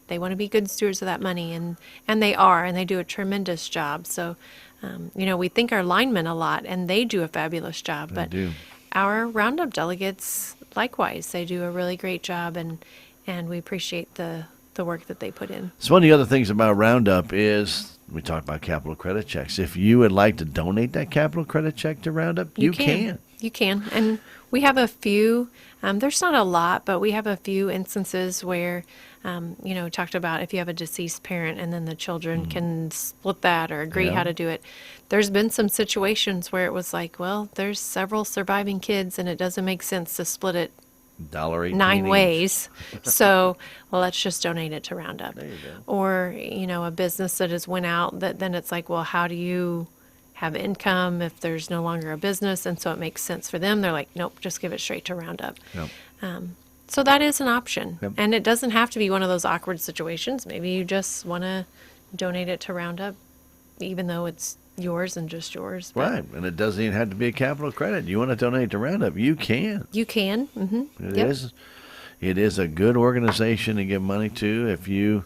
they want to be good stewards of that money, and they are, and they do a tremendous job. So, we thank our linemen a lot, and they do a fabulous job. But our Roundup delegates, likewise, they do a really great job, and we appreciate the work that they put in. So one of the other things about Roundup is we talked about capital credit checks. If you would like to donate that capital credit check to Roundup, you can. You can. And we have a few, there's not a lot, but we have a few instances where, talked about if you have a deceased parent and then the children can split that or agree how to do it. There's been some situations where it was like, well, there's several surviving kids and it doesn't make sense to split it $1.18 9 each. ways. So, well, let's just donate it to Roundup. There you go. Or, a business that has went out, that then it's like, well, how do you have income if there's no longer a business? And so it makes sense for them. They're like, nope, just give it straight to Roundup. Yep. So that is an option. Yep. And it doesn't have to be one of those awkward situations. Maybe you just want to donate it to Roundup, even though it's yours and just yours. But Right, and it doesn't even have to be a capital credit. You want to donate to Roundup, you can. you can. Mm-hmm. It is a good organization to give money to. If you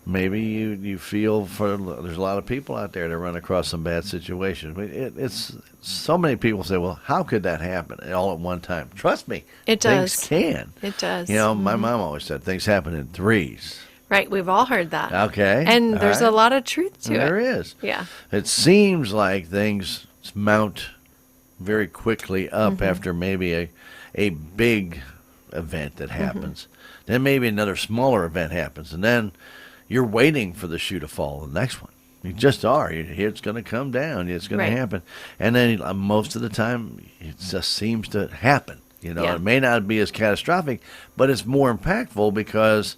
maybe you feel there's a lot of people out there that run across some bad situations. It's so many people say, well, how could that happen all at one time? Trust me, It things does. can. It does. My mom always said things happen in threes. Right, we've all heard that. Okay, And all there's right. a lot of truth to There it. is. Yeah. It seems like things mount very quickly up after maybe a big event that happens. Then maybe another smaller event happens, and then you're waiting for the shoe to fall, the next one. You just are. It's going to come down. It's going Right. to happen. And then most of the time, it just seems to happen. Yeah. It may not be as catastrophic, but it's more impactful because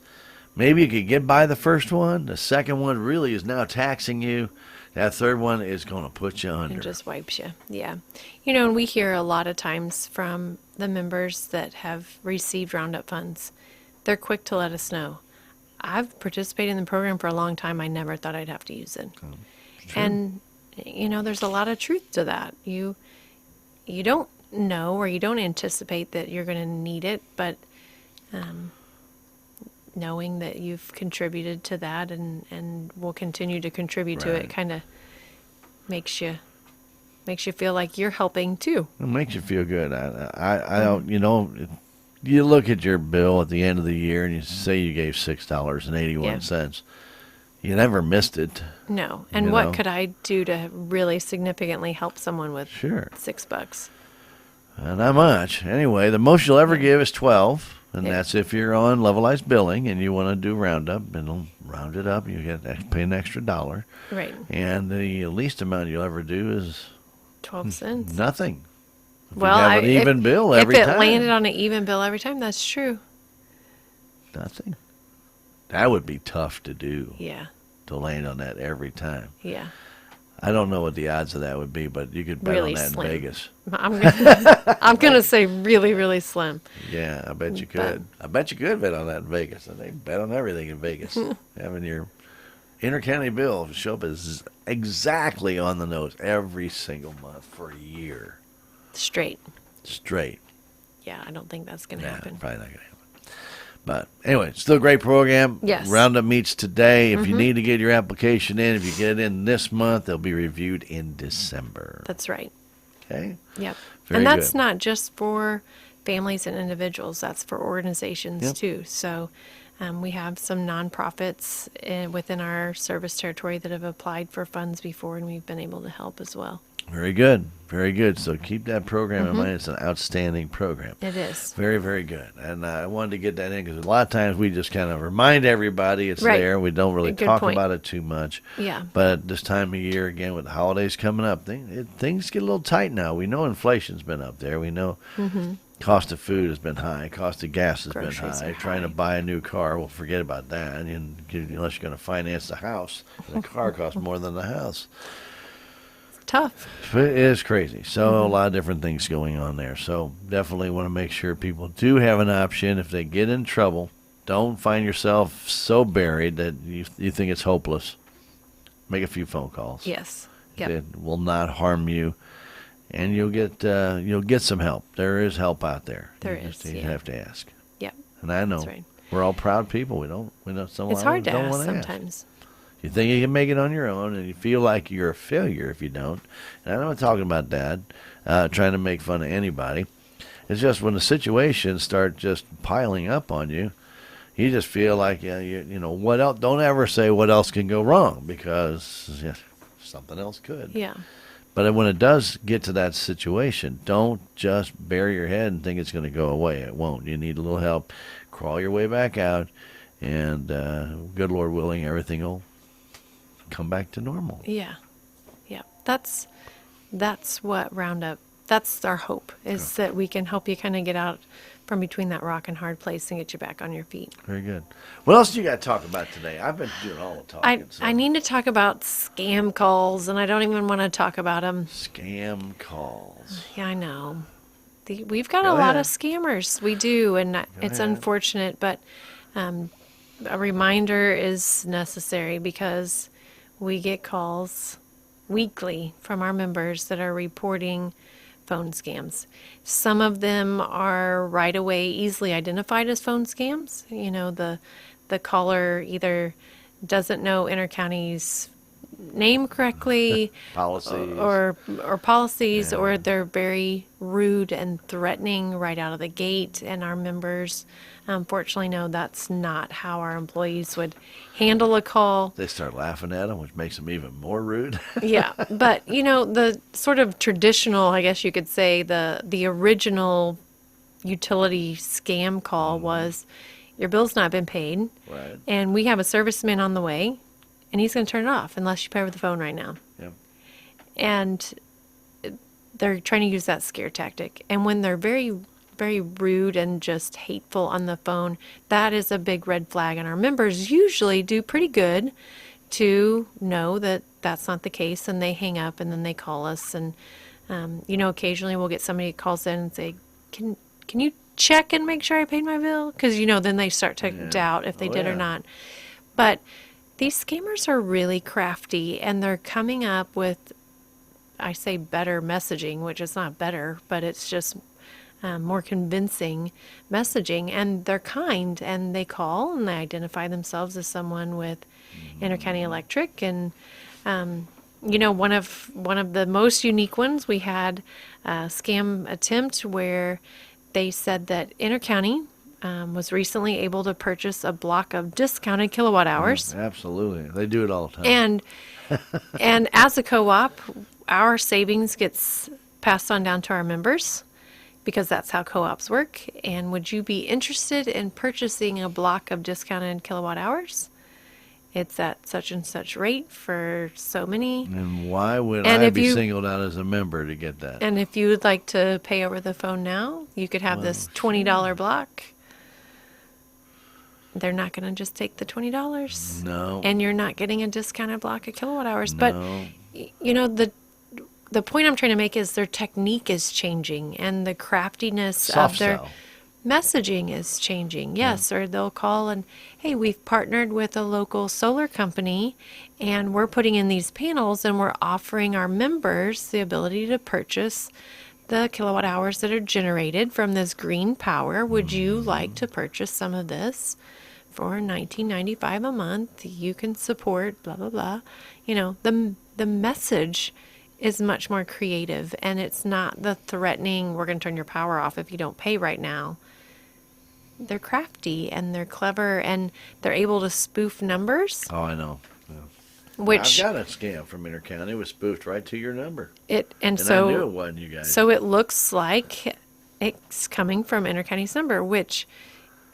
maybe you could get by the first one. The second one really is now taxing you. That third one is going to put you under. And just wipes you. Yeah. And we hear a lot of times from the members that have received Roundup funds, they're quick to let us know. I've participated in the program for a long time. I never thought I'd have to use it. And, there's a lot of truth to that. You don't know, or you don't anticipate that you're going to need it, but knowing that you've contributed to that and will continue to contribute to Right. it kind of makes you feel like you're helping too. It makes you feel good. I don't, you look at your bill at the end of the year and you say you gave $6.81. You never missed it. No. And You what know? could I do to really significantly help someone with Sure. $6? Not much. Anyway, the most you'll ever give is 12, and Yeah. that's if you're on levelized billing and you want to do Roundup, and it'll round it up. You pay an extra $1. Right. And the least amount you'll ever do is 12 cents. nothing. If Well, you have an even bill every if it time. landed on an even bill every time, that's true. Nothing. That would be tough to do, Yeah. to land on that every time. Yeah. I don't know what the odds of that would be, but you could bet Really on that slim. in Vegas. I'm gonna say really, really slim. Yeah, I bet you could. I bet you could bet on that in Vegas. And they bet on everything in Vegas. Having your intercounty bill show up as exactly on the nose every single month for a year Straight. straight. Yeah, I don't think that's gonna Nah, happen. probably not going to happen. But anyway, still a great program. Yes. Roundup meets today. If you need to get your application in, if you get it in this month, they'll be reviewed in December. That's right. Okay? Yep. Very And that's good. not just for families and individuals. That's for organizations Yep. too. So we have some nonprofits within our service territory that have applied for funds before, and we've been able to help as well. Very good. Very good. So keep that program in mind. It's an outstanding program. It is. Very, very good. And I wanted to get that in because a lot of times we just kind of remind everybody it's Right. there. We don't really Good talk point. about it too much. Yeah. But this time of year, again, with the holidays coming up, things get a little tight now. We know inflation's been up there. We know cost of food has been high. Cost of gas has Groceries been high. are Trying to high. buy a new car, well, forget about that. And unless you're going to finance the house, the car costs more than the house. Tough. It is crazy. So a lot of different things going on there. So definitely want to make sure people do have an option. If they get in trouble, don't find yourself so buried that you think it's hopeless. Make a few phone calls. Yes. Yep. It will not harm you, and you'll get some help. There is help out there. There you just is, you yeah. have to ask. Yep. And I know That's right. we're all proud people. We know some It's hard to don't ask want to ask. sometimes. You think you can make it on your own, and you feel like you're a failure if you don't. And I'm not talking about that, trying to make fun of anybody. It's just when the situations start just piling up on you, you just feel like, you know, what else? Don't ever say what else can go wrong because something else could. Yeah. But when it does get to that situation, don't just bury your head and think it's going to go away. It won't. You need a little help. Crawl your way back out, and good Lord willing, everything will come back to normal. Yeah. Yeah. That's what Roundup, that's our hope, is that we can help you kind of get out from between that rock and hard place and get you back on your feet. Very good. What else do you got to talk about today? I've been doing all the talking. I need to talk about scam calls, and I don't even want to talk about them. Scam calls. Yeah, I know. We've got Go a lot ahead. of scammers. We do, and it's ahead. unfortunate, but a reminder is necessary because we get calls weekly from our members that are reporting phone scams. Some of them are right away easily identified as phone scams. You know, the caller either doesn't know Intercounty's name correctly Policies. or policies, or they're very rude and threatening right out of the gate, and our members unfortunately know that's not how our employees would handle a call. They start laughing at them, which makes them even more rude. Yeah, but you know, the sort of traditional, I guess you could say, the original utility scam call was, your bill's not been paid, Right. and we have a serviceman on the way, and he's going to turn it off unless you pay over the phone right now. Yep. And they're trying to use that scare tactic. And when they're very, very rude and just hateful on the phone, that is a big red flag. And our members usually do pretty good to know that that's not the case, and they hang up and then they call us. And you know, occasionally we'll get somebody who calls in and say, "Can you check and make sure I paid my bill?" Because you know, then they start to doubt if they Oh, did or yeah. not. But these scammers are really crafty, and they're coming up with, I say, better messaging, which is not better, but it's just more convincing messaging. And they're kind, and they call and they identify themselves as someone with Intercounty Electric. And you know, one of the most unique ones, we had a scam attempt where they said that Intercounty was recently able to purchase a block of discounted kilowatt hours. Absolutely. They do it all the time. And as a co-op, our savings gets passed on down to our members because that's how co-ops work. And would you be interested in purchasing a block of discounted kilowatt hours? It's at such and such rate for so many. And why would And I if be you- singled out as a member to get that? And if you would like to pay over the phone now, you could have this $20 block. They're not going to just take the $20. No. And you're not getting a discounted block of kilowatt hours. But No. you know, the point I'm trying to make is their technique is changing, and the craftiness Soft of their sell. messaging is changing. Yes, or they'll call and, "Hey, we've partnered with a local solar company, and we're putting in these panels, and we're offering our members the ability to purchase the kilowatt hours that are generated from this green power. Would you like to purchase some of this for $19.95 a month? You can support blah blah blah." You know, the message is much more creative, and it's not the threatening, "We're going to turn your power off if you don't pay right now." They're crafty and they're clever, and they're able to spoof numbers. Oh, I know. Yeah. which I've got a scam from Intercounty. It was spoofed right to your number. and I so knew it wasn't you guys. so it looks like it's coming from Intercounty's number, which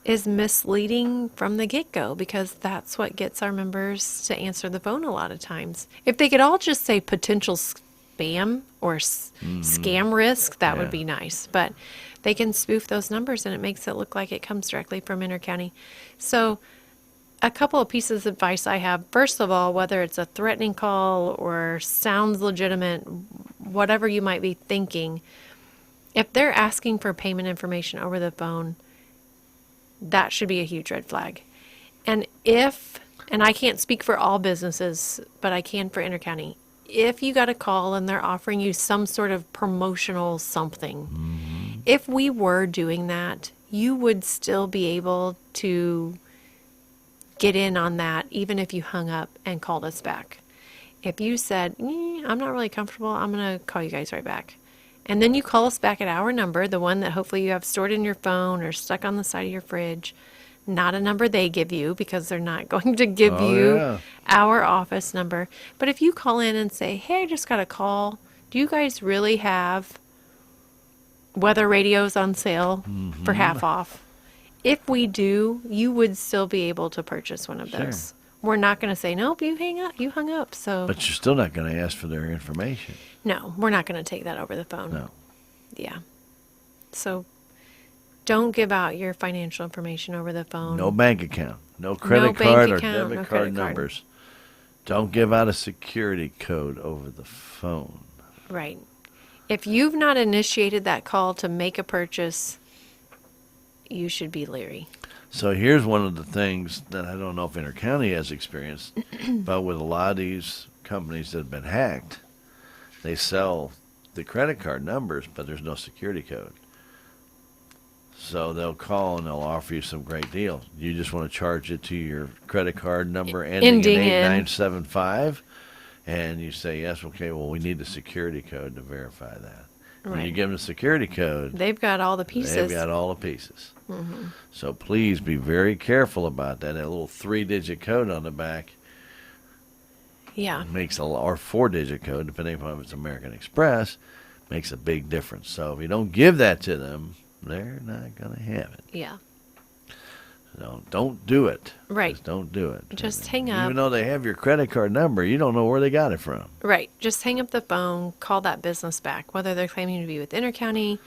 is misleading from the get-go because that's what gets our members to answer the phone a lot of times. If they could all just say potential spam or scam risk, that Yeah. would be nice. But they can spoof those numbers and it makes it look like it comes directly from Intercounty. So a couple of pieces of advice I have. First of all, whether it's a threatening call or sounds legitimate, whatever you might be thinking, if they're asking for payment information over the phone, that should be a huge red flag. And I can't speak for all businesses, but I can for Intercounty. If you got a call and they're offering you some sort of promotional something, if we were doing that, you would still be able to get in on that even if you hung up and called us back. If you said, I'm not really comfortable, I'm going to call you guys right back. And then you call us back at our number, the one that hopefully you have stored in your phone or stuck on the side of your fridge. Not a number they give you because they're not going to give you our office number. But if you call in and say, hey, I just got a call. Do you guys really have weather radios on sale for half off? If we do, you would still be able to purchase one of those. We're not going to say, nope, you hung up. So, But you're still not going to ask for their information. no, we're not going to take that over the phone. No. Yeah. So don't give out your financial information over the phone. No bank account. No credit bank card or account, debit no card credit card. numbers. Don't give out a security code over the phone. Right. If you've not initiated that call to make a purchase, you should be leery. So here's one of the things that I don't know if Intercounty has experienced, but with a lot of these companies that have been hacked, they sell the credit card numbers, but there's no security code. So they'll call and they'll offer you some great deal. You just want to charge it to your credit card number ending in 8975, and you say yes. Okay, well we need the security code to verify that. When you Right. give them the security code, They've got all the pieces. they've got all the pieces. So please be very careful about that. That little 3-digit code on the back Yeah. makes or 4-digit code, depending upon if it's American Express, makes a big difference. So if you don't give that to them, they're not going to have it. Yeah. So don't do it. Right. Just don't do it. Just hang up. Even though they have your credit card number, you don't know where they got it from. Right. Just hang up the phone, call that business back, whether they're claiming to be with Intercounty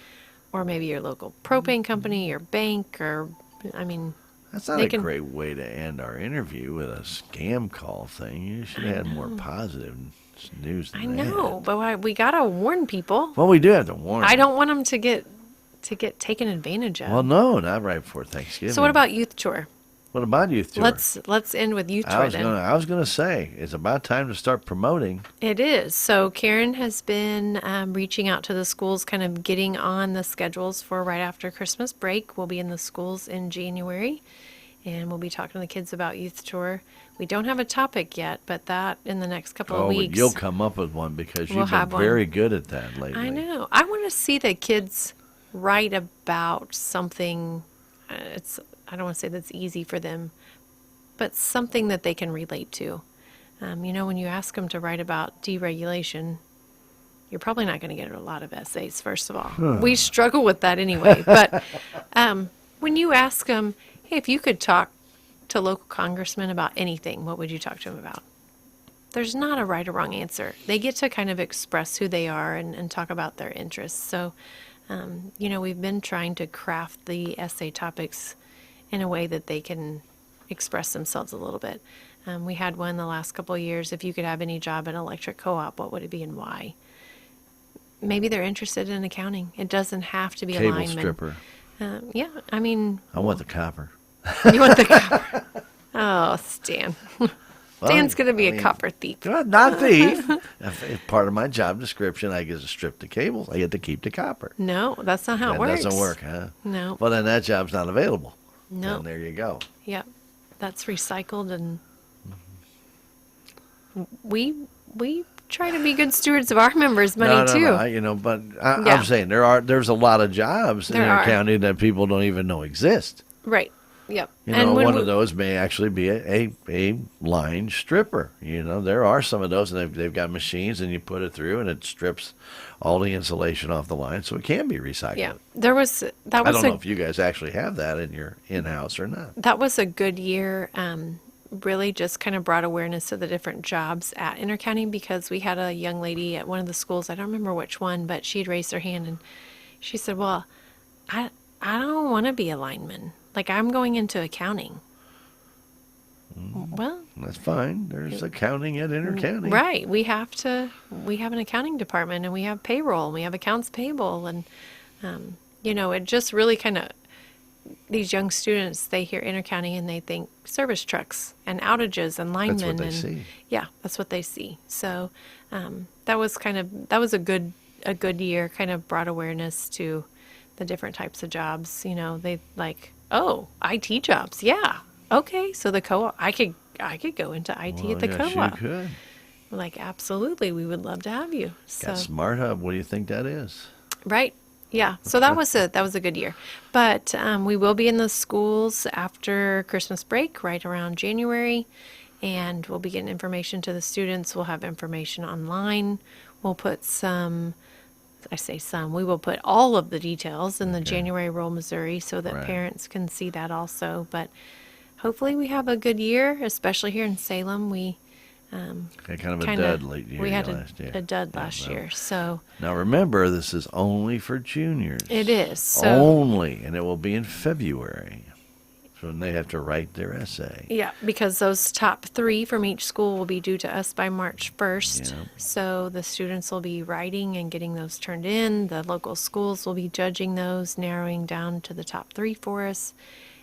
or maybe your local propane company, your bank, or, I mean, That's not They a can- great way to end our interview with a scam call thing. You should have had more positive news than I that. know, but we got to warn people. Well, we do have to warn I them. don't want them to get taken advantage of. Well, no, not right before Thanksgiving. So what about youth tour? What about youth tour? Let's end with youth tour then. I was gonna say it's about time to start promoting. It is. So Karen has been reaching out to the schools, kind of getting on the schedules for right after Christmas break. We'll be in the schools in January, and we'll be talking to the kids about youth tour. We don't have a topic yet, but that in the next couple of But weeks. you'll come up with one because We'll you've been have one. very good at that lately. I know. I want to see the kids write about something. I don't want to say that's easy for them, but something that they can relate to. When you ask them to write about deregulation, you're probably not going to get a lot of essays, first of all. We struggle with that anyway. But when you ask them, hey, if you could talk to local congressmen about anything, what would you talk to them about? There's not a right or wrong answer. They get to kind of express who they are and talk about their interests. So, we've been trying to craft the essay topics in a way that they can express themselves a little bit. We had one the last couple of years. If you could have any job at an electric co-op, what would it be and why? Maybe they're interested in accounting. It doesn't have to be a Cable lineman. stripper. Yeah, I mean, I want the copper. you want the copper. Oh, Stan. Well, Stan's going to be I mean, a copper thief. Not thief. If part of my job description, I get to strip the cables. I get to keep the copper. No, that's not how it That works. doesn't work, huh? No. Well, then that job's not available. No. And there you go. Yep. That's recycled, and we try to be good stewards of our members' money too. But Yeah. I'm saying there's a lot of jobs in There our are. county that people don't even know exist. Right. Yep. You And know, when one we, of those may actually be a line stripper. You know, there are some of those, and they've got machines, and you put it through, and it strips all the insulation off the line, so it can be recycled. yeah, there was that I was don't know a if you guys actually have that in your in-house or not. that was a good year. Really just kind of brought awareness to the different jobs at Intercounty because we had a young lady at one of the schools. I don't remember which one, but she'd raised her hand and she said, "Well, I don't want to be a lineman. Like I'm going into accounting." Well, That's fine. There's accounting at Intercounty. right. We have an accounting department and we have payroll and we have accounts payable. And, it just really kind of, these young students, they hear Intercounty and they think service trucks and outages and linemen. That's what they and see. Yeah, that's what they see. So that was a good year, kind of brought awareness to the different types of jobs. They like, oh, IT jobs. Yeah. Okay. So the co-op, I could go into IT Well, at the yes, co-op. you could. We're like, absolutely, we would love to have you. So, Got Smart Hub. What do you think that is? right. Yeah. So that was a good year. But we will be in the schools after Christmas break, right around January, and we'll be getting information to the students. We'll have information online. We'll put we will put all of the details in the January Roll Missouri so that Right. parents can see that also. But hopefully we have a good year, especially here in Salem. We Had kind of a dud late year we had last year. a dud Yeah, last well. year. So Now remember, this is only for juniors. it is. So Only, and it will be in February. So they have to write their essay. yeah, because those top 3 from each school will be due to us by March 1st. Yeah. So the students will be writing and getting those turned in. The local schools will be judging those, narrowing down to the top 3 for us.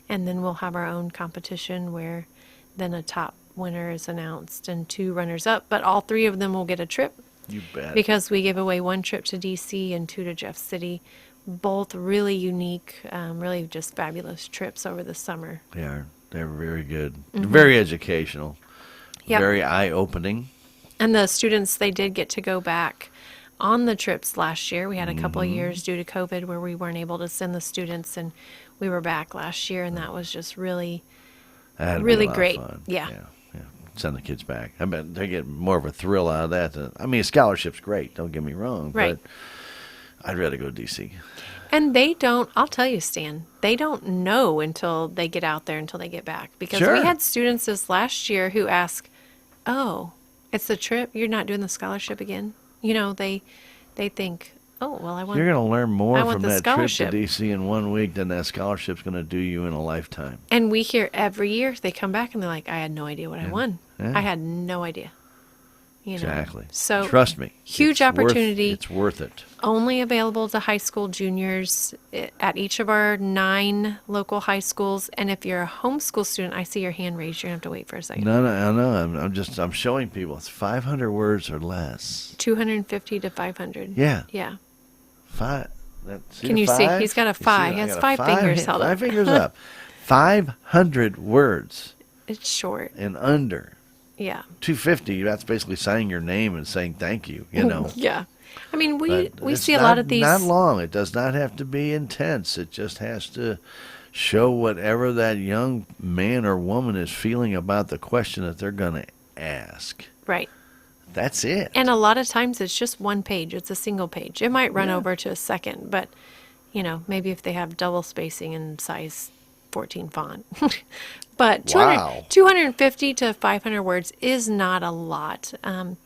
And then we'll have our own competition where then a top winner is announced and 2 runners up. But all 3 of them will get a trip You bet. because we give away 1 trip to DC and 2 to Jeff City. Both really unique, really just fabulous trips over the summer. They're very good. Very educational. Yep. Very eye-opening. And the students, they did get to go back on the trips last year. We had a couple of years due to COVID where we weren't able to send the students, and we were back last year, and that was just really, That had really been a lot of great. fun. Yeah. Send the kids back. I bet they get more of a thrill out of that. A scholarship's great. Don't get me wrong. Right. But I'd rather go to D.C. And they don't, I'll tell you, Stan, they don't know until they get out there, until they get back. Because Sure. we had students this last year who ask, oh, it's the trip? You're not doing the scholarship again? They think, oh, well, I want. You're going to learn more I want from the that trip to scholarship. D.C. in 1 week than that scholarship's going to do you in a lifetime. And we hear every year, they come back and they're like, I had no idea what I won. Yeah. I had no idea. Exactly. So Trust me. huge it's worth- opportunity. It's worth it. Only available to high school juniors at each of our 9 local high schools. And if you're a homeschool student, I see your hand raised. You're going to have to wait for a second. No, I know. I'm showing people. It's 500 words or less. 250 to 500. Yeah. Yeah. Five. Can you see? He's got a 5. He has 5 fingers held up. 5 fingers up. 500 words It's short. and under. Yeah. 250, that's basically signing your name and saying thank you, Yeah. I mean, we But it's see a lot of these. Not long. It does not have to be intense. It just has to show whatever that young man or woman is feeling about the question that they're going to ask. Right. That's it. And a lot of times it's just 1 page. It's a single page. It might run Yeah. over to a second, but maybe if they have double spacing and size 14 font. But 200, Wow. 250 to 500 words is not a lot. And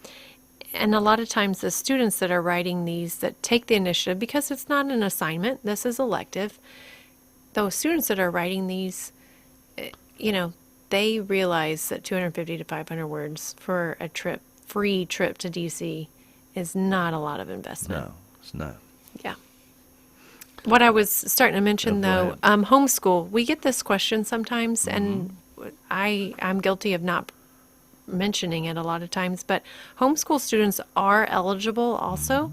a lot of times the students that are writing these that take the initiative, because it's not an assignment, this is elective, those students that are writing these, they realize that 250 to 500 words for a free trip to DC is not a lot of investment. No, it's not. Yeah. What I was starting to mention, Go though, homeschool, we get this question sometimes, and I'm guilty of not mentioning it a lot of times, but homeschool students are eligible also,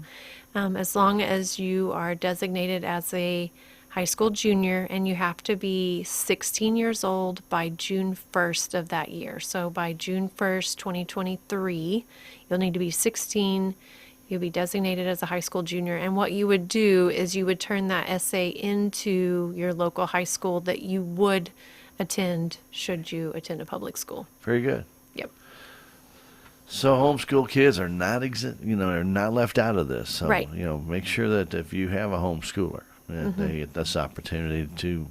as long as you are designated as a high school junior, and you have to be 16 years old by June 1st of that year. So by June 1st, 2023, you'll need to be 16. You'll be designated as a high school junior. And what you would do is you would turn that essay into your local high school that you would attend should you attend a public school. Very good. Yep. So homeschool kids are not are not left out of this. So, Right. make sure that if you have a homeschooler, that they get this opportunity to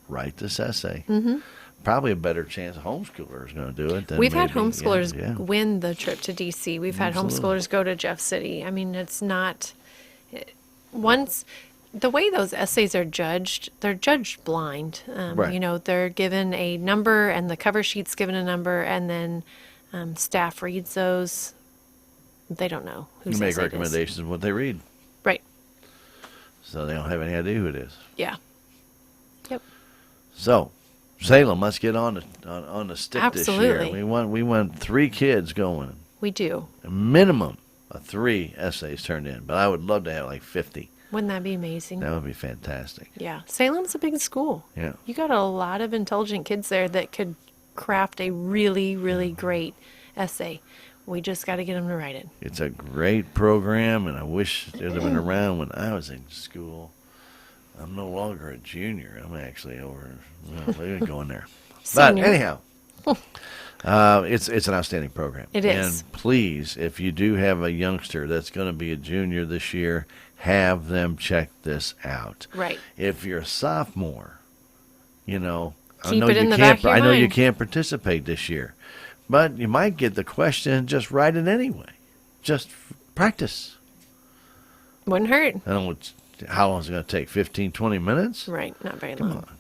write this essay. Mm-hmm. Probably a better chance a homeschooler is going to do it than We've had maybe- homeschoolers yeah. win the trip to DC. We've had Absolutely. homeschoolers go to Jeff City. I mean, it's not once the way those essays are judged, they're judged blind. Right. They're given a number and the cover sheet's given a number, and then staff reads those. They don't know who You make recommendations of what they read, Right. so they don't have any idea who it is. Yeah. Yep. So, Salem, let's get on the stick Absolutely. this year. We want 3 kids going, We do. a minimum of 3 essays turned in, but I would love to have like 50. Wouldn't that be amazing? That would be fantastic. Yeah. Salem's a big school. Yeah. You got a lot of intelligent kids there that could craft a really, really great essay. We just got to get them to write it. It's a great program, and I wish it would have been around when I was in school. I'm no longer a junior. I'm actually over. We ain't going there. But Senior. anyhow, it's an outstanding program. It is. And please, if you do have a youngster that's going to be a junior this year, have them check this out. Right. If you're a sophomore, I know Keep it in you the can't. back of your I know you mind. can't participate this year, but you might get the question and just write it anyway. Just practice. Wouldn't hurt. I don't know how long is it going to take, 15, 20 minutes? Right. Not very Come long. on.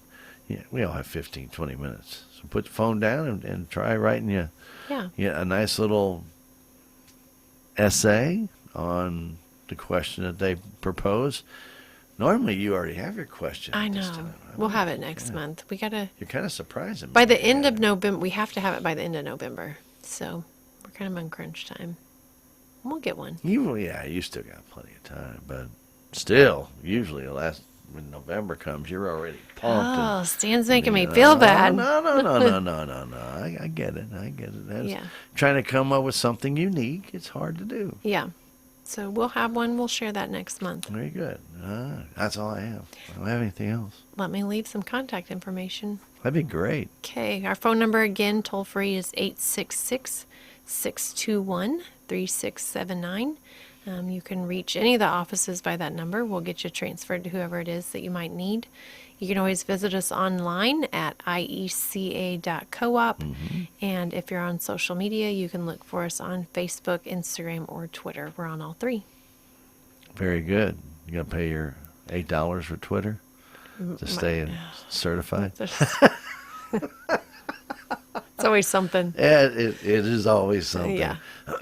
Yeah, we all have 15, 20 minutes. So put the phone down and try writing you Yeah. a nice little essay on the question that they propose. Normally, you already have your question. I at this know. time. We'll have it next month. We got to, You're kind of surprising me. by the end of November, we have to have it by the end of November. So we're kind of on crunch time. We'll get one. You still got plenty of time, but still, usually when November comes, you're already pumped. Oh, Stan's making me No, feel bad. No. I get it. That's Yeah. trying to come up with something unique. It's hard to do. Yeah. So we'll have one. We'll share that next month. Very good. That's all I have. I don't have anything else. Let me leave some contact information. That'd be great. Okay. Our phone number again, toll free, is 866-621-3679. You can reach any of the offices by that number. We'll get you transferred to whoever it is that you might need. You can always visit us online at ieca.coop. And if you're on social media, you can look for us on Facebook, Instagram, or Twitter. We're on all 3. Very good. You gonna pay your $8 for Twitter to stay certified? It's always something. Yeah, it is always something. Yeah.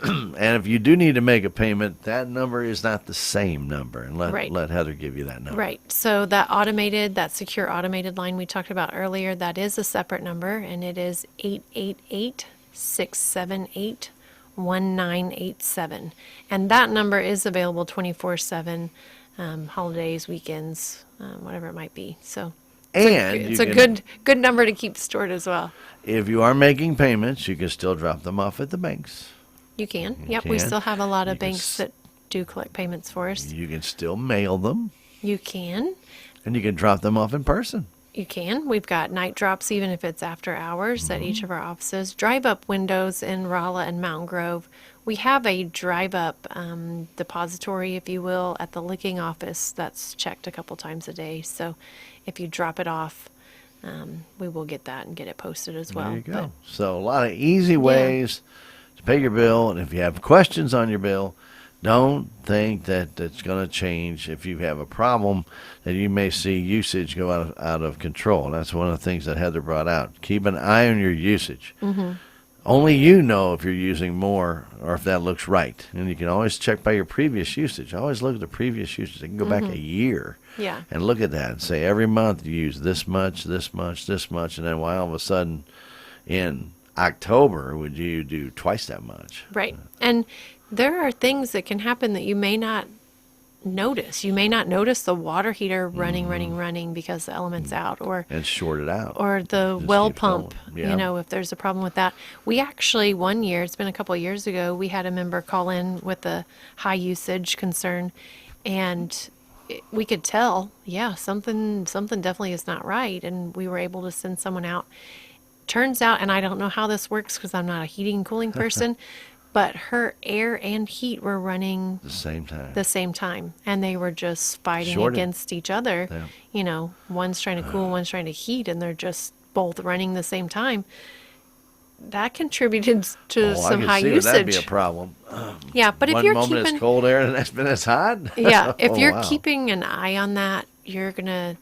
And if you do need to make a payment, that number is not the same number. And Right. let Heather give you that number. Right. So that secure automated line we talked about earlier, that is a separate number, and it is 888-678-1987. And that number is available 24/7, holidays, weekends, whatever it might be. So And it's you a can- good number to keep stored as well. If you are making payments, you can still drop them off at the banks. You can. You Yep. We can. still have a lot You of can banks that do collect payments for us. You can still mail them, You can. and you can drop them off in person. You can. We've got night drops, even if it's after hours, at each of our offices. Drive-up windows in Rolla and Mountain Grove. We have a drive-up depository, if you will, at the Licking office that's checked a couple times a day. So if you drop it off, we will get that and get it posted as well. There you go. But So a lot of easy ways to pay your bill. And if you have questions on your bill, don't think that it's going to change. If you have a problem, that you may see usage go out of control. That's one of the things that Heather brought out. Keep an eye on your usage. Only you know if you're using more or if that looks right. And you can always check by your previous usage. Always look at the previous usage. You can go back a year yeah. and look at that and say every month you use this much, this much, this much. And then why all of a sudden in October would you do twice that much? Right. And there are things that can happen that you may not notice. You may not notice the water heater running because the element's out, or And short it out. or the Just well keeps going. pump, Yeah. if there's a problem with that. We actually, one year, it's been a couple of years ago, we had a member call in with a high usage concern, and we could tell, yeah, something definitely is not right, and we were able to send someone out. Turns out, and I don't know how this works because I'm not a heating and cooling person, but her air and heat were running The same time. the same time, and they were just fighting Shorted. against each other. Yeah. You know, one's trying to cool, one's trying to heat, and they're just both running the same time. That contributed to I some can high see where that'd be a usage. problem. Yeah, but if One you're moment it's keeping, cold air, and the next minute it's hot. yeah, if Oh, you're wow. keeping an eye on that, you're gonna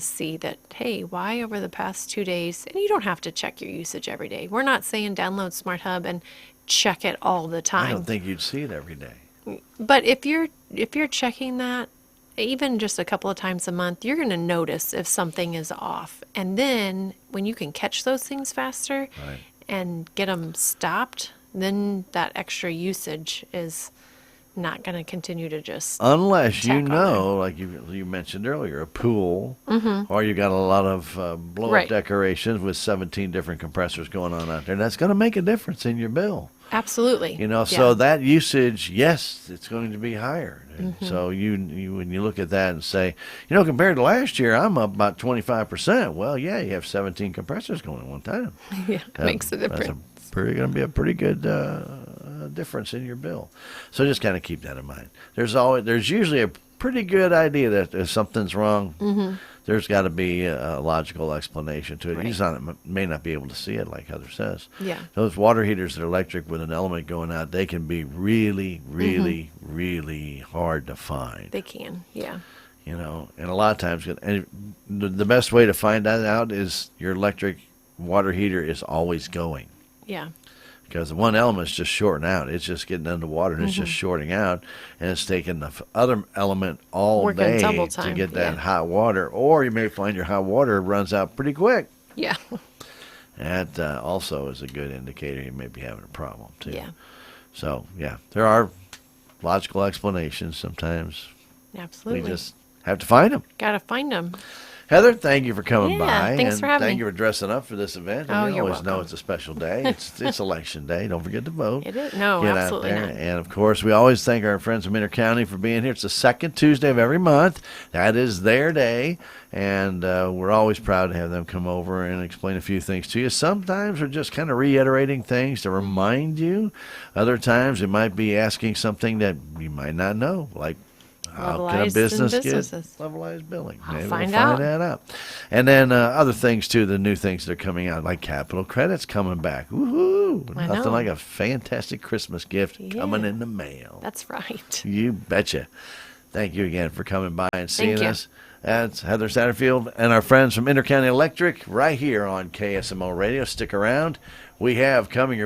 see that, hey, why over the past 2 days, and you don't have to check your usage every day. We're not saying download Smart Hub and check it all the I time. don't think you'd see it every day. But if you're checking that even just a couple of times a month, you're going to notice if something is off. And then when you can catch those things faster Right. and get them stopped, then that extra usage is not going to continue to just Unless you tack on know, like you mentioned earlier, a pool, or you got a lot of blow-up Right. decorations with 17 different compressors going on out there. That's going to make a difference in your bill. Absolutely. You know, Yeah. so that usage, yes, it's going to be higher. And Mm-hmm. so you when you look at that and say, compared to last year, I'm up about 25%. Well, yeah, you have 17 compressors going at one time. Yeah, makes a difference. That's going to be a pretty good difference in your bill. So just kind of keep that in mind. There's usually a pretty good idea that if something's wrong, there's got to be a logical explanation to it. Right. You just may not be able to see it, like Heather says. Yeah. Those water heaters that are electric with an element going out, they can be really, really, really hard to find. They can. Yeah. And a lot of times, and the best way to find that out is your electric water heater is always going. Yeah. Because the one element's just shorting out. It's just getting underwater and it's just shorting out. And it's taking the other element all Working day double to time, get that yeah. hot water. Or you may find your hot water runs out pretty quick. Yeah. That also is a good indicator you may be having a problem, too. Yeah. So, yeah, there are logical explanations. Sometimes Absolutely. we just have to find them. Gotta find them. Heather, thank you for coming Yeah, by. thanks and for having thank me. you for dressing up for this event. Oh, We you're always know welcome. it's a special day. It's election day. Don't forget to vote. It is. No, Get absolutely out there. not. And, of course, we always thank our friends from Intercounty for being here. It's the second Tuesday of every month. That is their day. And we're always proud to have them come over and explain a few things to you. Sometimes we're just kind of reiterating things to remind you. Other times it might be asking something that you might not know, like how can a Levelized business in get businesses. levelized billing? I'll Maybe find we'll out. find that out. And then other things, too, the new things that are coming out, like capital credits coming back. Woohoo! I Nothing know. like a fantastic Christmas gift coming Yeah. in the mail. That's right. You betcha. Thank you again for coming by and seeing Thank you. us. That's Heather Satterfield and our friends from Intercounty Electric right here on KSMO Radio. Stick around. We have coming your